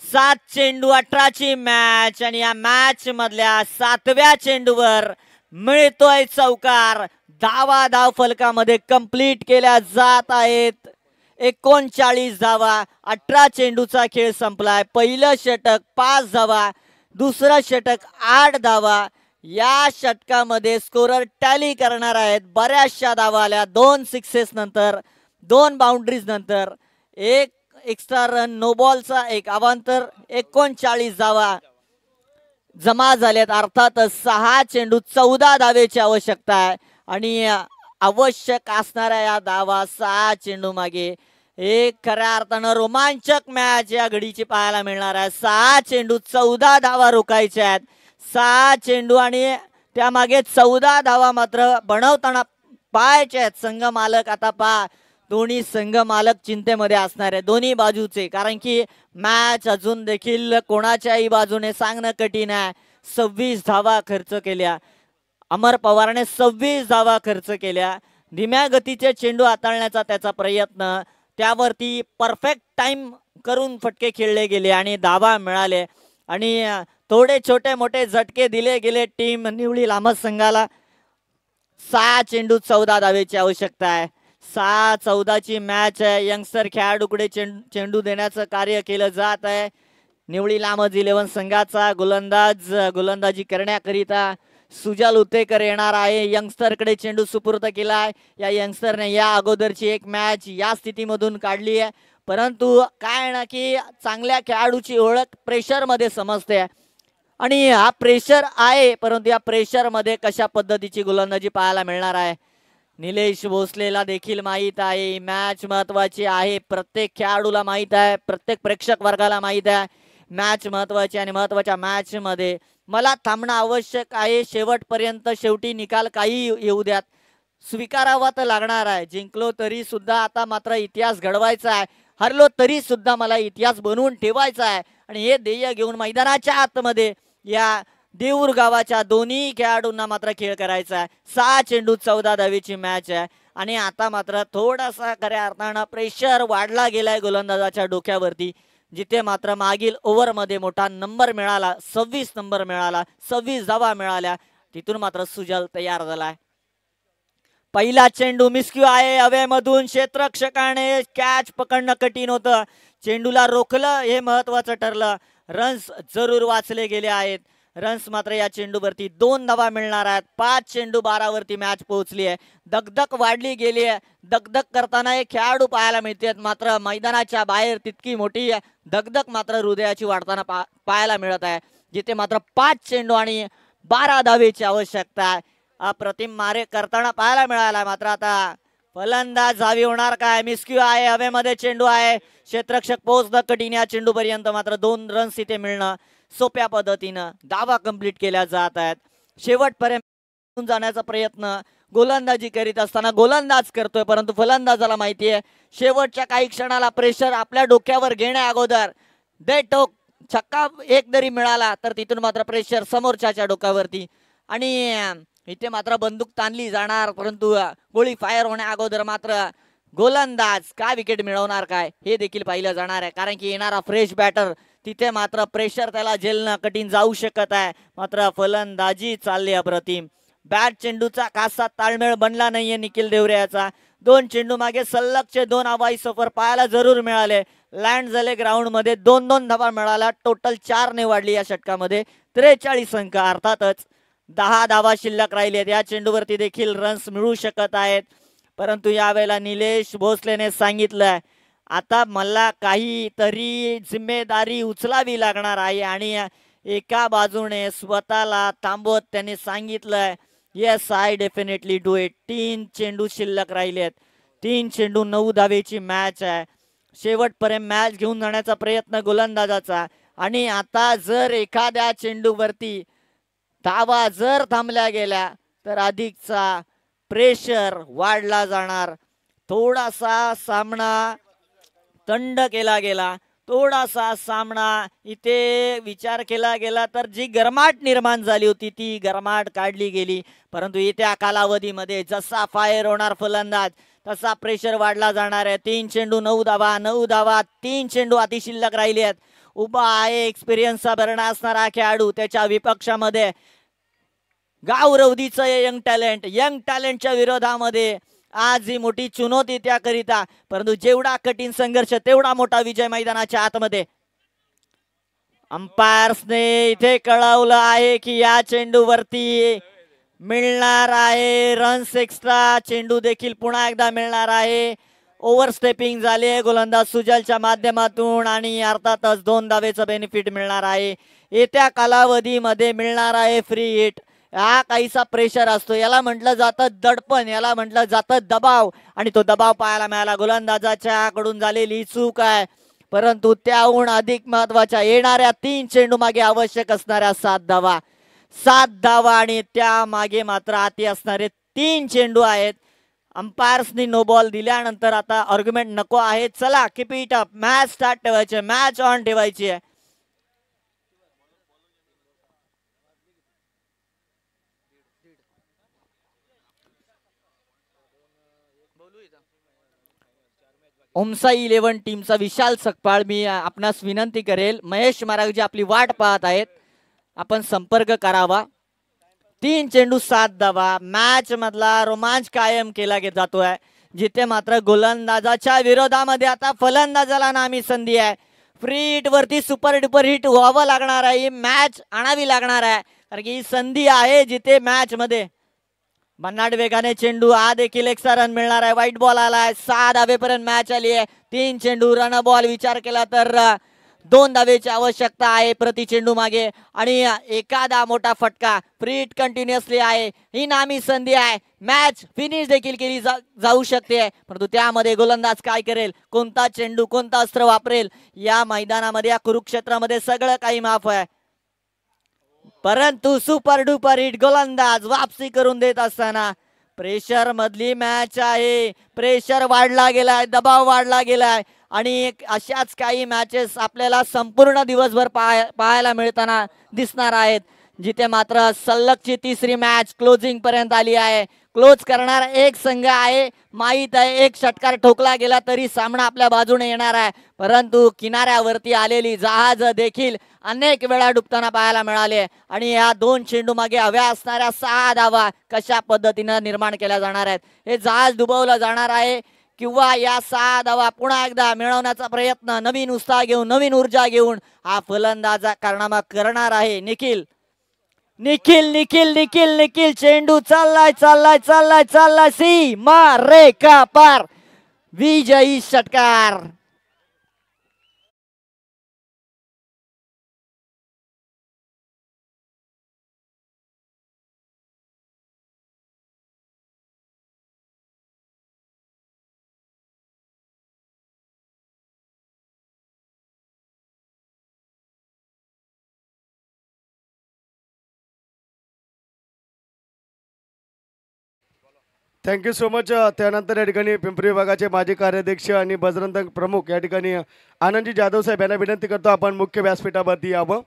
7 चेंडू 18ची मॅच आणि या मॅच मधल्या 7व्या चेंडूवर मिळतोय चौकार. धाव फलकामध्ये कंप्लीट केल्या जात आहेत. 39 धावा. 18 चेंडूचा खेळ संपलाय. पहिलं षटक 5 धावा, दुसरं षटक 8 धावा. या षटकामध्ये स्कोरर टॅली करणार आहेत. बऱ्याचशा धावा आल्या. 2 सिक्सेस नंतर, 2 बाउंड्रीज नंतर, एक एक्स्ट्रा रन, नो बॉलचा एक अवांतर. 39 धावा जमा झाल्यात. अर्थातच 6 चेंडू 14 धावेची आवश्यकता आहे आणि आवश्यक असणाऱ्या या धावा 6 चेंडू मागे एक खऱ्या अर्थानं रोमांचक मॅच या घडीची पाहायला मिळणार आहे. 6 चेंडू 14 धावा रोखायच्या आहेत. 6 चेंडू आणि त्यामागे 14 धावा मात्र बनवताना पाहायचे आहेत. संघ मालक आता पहा, दोन्ही संघ मालक चिंतेमध्ये असणार आहे दोन्ही बाजूचे, कारण की मॅच अजून देखील कोणाच्याही बाजूने सांगणं कठीण आहे. 26 धावा खर्च केल्या अमर पवारने, 26 धावा खर्च केल्या. धीम्या गतीचे चेंडू हाताळण्याचा त्याचा प्रयत्न, त्यावरती परफेक्ट टाइम करून फटके खेळले गेले आणि धावा मिळाले आणि थोडे छोटे मोठे झटके दिले गेले टीम निवळी लामस संघाला. 6 चेंडू 14 धावेची आवश्यकता आहे. 6-14ची मॅच आहे. यंगस्टर खेळाडूकडे चेंडू देण्याचं कार्य केलं जात आहे. निवळी लामज 11 संघाचा गोलंदाजी करण्याकरिता सुजल उतेकर येणार आहे. यंगस्टरकडे चेंडू सुपूर्द केलाय. या यंगस्टरने या अगोदरची एक मॅच या स्थितीमधून काढली आहे, परंतु काय ना की चांगल्या खेळाडूची ओळख प्रेशर मध्ये समजते आणि हा प्रेशर आहे, परंतु या प्रेशर मध्ये कशा पद्धतीची गोलंदाजी पाहायला मिळणार आहे निलेश भोसलेला देखील माहित आहे. मॅच महत्वाची आहे, प्रत्येक खेळाडूला माहित आहे, प्रत्येक प्रेक्षक वर्गाला माहित आहे मॅच महत्वाची आणि महत्वाच्या मॅच मध्ये मला थांबणं आवश्यक आहे. शेवटपर्यंत शेवटी निकाल काही येऊ द्यात, स्वीकारावा तर लागणार आहे. जिंकलो तरी सुद्धा आता मात्र इतिहास घडवायचा आहे, हरलो तरी सुद्धा मला इतिहास बनवून ठेवायचा आहे आणि हे ध्येय घेऊन मैदानाच्या आतमध्ये या देऊर गावाच्या दोन्ही खेळाडूंना मात्र खेळ करायचा आहे. 6 चेंडू 14 धावेची मॅच आहे आणि आता मात्र थोडासा खऱ्या अर्थानं प्रेशर वाढला गेलाय गोलंदाजाच्या डोक्यावरती, जिथे मात्र मागील ओव्हरमध्ये मोठा नंबर मिळाला, 26 नंबर मिळाला, 26 धावा मिळाल्या, तिथून मात्र सुजल तयार झालाय. पहिला चेंडू मिस्क्यू आहे हवेमधून. क्षेत्ररक्षकाने कॅच पकडणं कठीण होतं, चेंडूला रोखलं हे महत्वाचं ठरलं. रन्स जरूर वाचले गेले आहेत. रन्स मात्र या चेंडूवरती 2 धावा मिळणार आहेत. 5 चेंडू 12 वरती मॅच पोहोचली आहे. दगदग वाढली गेली आहे. दगदग करताना हे खेळाडू पाहायला मिळतात, मात्र मैदानाच्या बाहेर तितकी मोठी दगदग मात्र हृदयाची वाढताना पाहायला मिळत आहे, जिथे मात्र 5 चेंडू आणि 12 धावेची आवश्यकता आहे. अप्रतिम मारे करताना पाहायला मिळाला. मात्र आता फलंदाज जावी होणार काय? मिस्क्यू आहे हवेमध्ये, चेंडू आहे, क्षेत्ररक्षक पोहोचणं कठीण. या चेंडू पर्यंत मात्र 2 रन्स इथे मिळणं सोप्या पद्धतीनं धावा कंप्लीट केल्या जात आहेत. शेवटपर्यंत जाण्याचा प्रयत्न गोलंदाजी करीत असताना गोलंदाज करतोय, परंतु फलंदाजाला माहिती आहे शेवटच्या काही क्षणाला प्रेशर आपल्या डोक्यावर घेण्या अगोदर बेठोक छक्का एक जरी मिळाला तर तिथून मात्र प्रेशर समोरच्या डोक्यावरती आणि इथे मात्र बंदूक ताणली जाणार, परंतु गोळी फायर होण्या अगोदर मात्र गोलंदाज काय विकेट मिळवणार काय हे देखील पाहिलं जाणार आहे, कारण की येणारा फ्रेश बॅटर तिथे मात्र प्रेशर त्याला झेलणं कठीण जाऊ शकत आहे. मात्र फलंदाजी चालली अप्रतिम. बॅट चेंडूचा खासा ताळमेळ बनला नाहीये निखिल देवऱ्याचा. 2 चेंडू मागे सलगचे 2 हवाई सफर पाहायला जरूर मिळाले. लँड झाले ग्राउंड मध्ये, 2-2 धावा मिळाला. टोटल 4 ने वाढली या षटकामध्ये. 43 अंक. अर्थातच 10 धावा शिल्लक राहिलेत. या चेंडूवरती देखील रन्स मिळू शकत आहेत, परंतु यावेळेला निलेश भोसलेने सांगितलंय आता मला काहीतरी जिम्मेदारी उचलावी लागणार आहे आणि एका बाजूने स्वतःला थांबवत त्यांनी सांगितलंय yes I definitely do it. 3 चेंडू शिल्लक राहिलेत. 3 चेंडू 9 धावेची मॅच आहे. शेवटपर्यंत मॅच घेऊन जाण्याचा प्रयत्न गोलंदाजाचा आणि आता जर एखाद्या चेंडूवरती धावा जर थांबल्या गेल्या तर अधिकचा प्रेशर वाढला जाणार. थोडासा सामना थंड केला गेला, थोडासा सामना इथे विचार केला गेला तर जी गरमाट निर्माण झाली होती ती गरमाट काढली गेली, परंतु येत्या कालावधीमध्ये जसा फायर होणार फलंदाज तसा प्रेशर वाढला जाणार आहे. 3 चेंडू 9 धावा, 9 धावा, 3 चेंडू अति शिल्लक राहिले आहेत. उभा आहे एक्सपिरियन्सचा भरणा असणारा खेळाडू, त्याच्या विपक्षामध्ये गावरवदीचं यंग टॅलेंटच्या विरोधामध्ये आज ही मोठी चुनौती त्याकरिता, परंतु जेवढा कठीण संघर्ष तेवढा मोठा विजय मैदानाच्या आतमध्ये. अंपायर्सने इथे कळवलं आहे की या चेंडूवरती मिळणार आहे रन्स एक्स्ट्रा. चेंडू देखील पुन्हा एकदा मिळणार आहे. ओव्हरस्टेपिंग झाले गोलंदाज सुजलच्या माध्यमातून आणि अर्थातच 2 धावेचं बेनिफिट मिळणार आहे. येत्या कालावधीमध्ये मिळणार आहे फ्री हिट. हा काहीसा प्रेशर असतो, याला म्हटलं जातं दडपण, याला म्हटलं जातं दबाव, आणि तो दबाव पाहायला मिळाला. गोलंदाजाच्या कडून झालेली चूक आहे, परंतु त्याहून अधिक महत्वाच्या येणाऱ्या 3 चेंडू मागे आवश्यक असणाऱ्या 7 धावा आणि त्या मागे मात्र आती असणारे 3 चेंडू आहेत. अंपायर्सनी नो बॉल दिल्यानंतर आता आर्ग्युमेंट नको आहे. चला keep it up, match start ठेवायचे, मॅच ऑन ठेवायची आहे. ओमसाई 11 टीमचा विशाल सकपाळ मी आपणास विनंती करेल, महेश मारागजी आपली वाट पाहत आहेत, आपण संपर्क करावा. 3 चेंडू 7 धावा, मॅच मधला रोमांच कायम केला जातोय, जिथे मात्र गोलंदाजाच्या विरोधामध्ये आता फलंदाजाला नामी संधी आहे. फ्री हिट वरती सुपर डुपर हिट व्हावं लागणार आहे, मॅच आणावी लागणार आहे, कारण की ही संधी आहे जिथे मॅच मध्ये भन्नाट वेगाने चेंडू, हा देखील एक्स्ट्रा रन मिळणार आहे. व्हाईट बॉल आलाय, 6 धावेपर्यंत मॅच आली आहे. 3 चेंडू रन बॉल विचार केला तर 2 धावेची आवश्यकता आहे प्रति चेंडू मागे, आणि एखादा मोठा फटका. फ्री हिट कंटिन्युअसली आहे, ही नामी संधी आहे, मॅच फिनिश देखील केली जाऊ शकते, परंतु त्यामध्ये गोलंदाज काय करेल, कोणता चेंडू कोणता अस्त्र वापरेल, या मैदानामध्ये या कुरुक्षेत्रामध्ये सगळं काही माफ आहे. परंतु सुपर डुपर हिट गोलंदाज वापसी करून देत असताना प्रेशर मधली मॅच आहे, प्रेशर वाढला गेलाय, दबाव वाढला गेलाय, आणि अशाच काही मॅचेस आपल्याला संपूर्ण दिवसभर पाहायला मिळताना दिसणार आहेत, जिथे मात्र सलगची 3री मॅच क्लोजिंग पर्यंत आली आहे. क्लोज करणारा एक संघ आहे, माहीत आहे एक षटकार ठोकला गेला तरी सामना आपल्या बाजूने येणार आहे, परंतु किनाऱ्यावरती आलेली जहाज देखील अनेक वेळा डुबताना पाहायला मिळाले, आणि या 2 चेंडू मागे हव्या असणाऱ्या 6 धावा कशा पद्धतीने निर्माण केल्या जाणार आहेत, हे जहाज डुबवलं जाणार आहे, किंवा या 6 धावा पुन्हा एकदा मिळवण्याचा प्रयत्न नवीन उत्साह घेऊन नवीन ऊर्जा घेऊन हा फलंदाज कारनामा करणार आहे. निखिल निखिल निखिल निखिल निखिल चेंडू चाललाय चाललाय चाललाय चाललाय, सीमा रेखा पार, विजयी षटकार. Thank you so much. त्यानंतर या ठिकाणी पिंपरी विभागाचे माजी कार्याध्यक्ष आणि बजरंग प्रमुख या ठिकाणी आनंदजी जाधव साहेब यांना विनंती करतो आपण मुख्य व्यासपीठावरती यावं.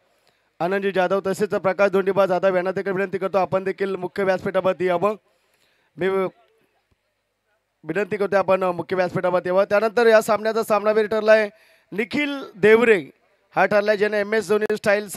आनंदजी जाधव तसेच प्रकाश धोंडीबा जाधव यांना देखील विनंती करतो आपण देखील मुख्य व्यासपीठावरती यावं. मी विनंती करतो आपण मुख्य व्यासपीठावरती यावं. त्यानंतर या सामन्याचा सामनावीर ठरलाय निखिल देवरे, हा ठरलाय ज्याने MS धोनी स्टाईल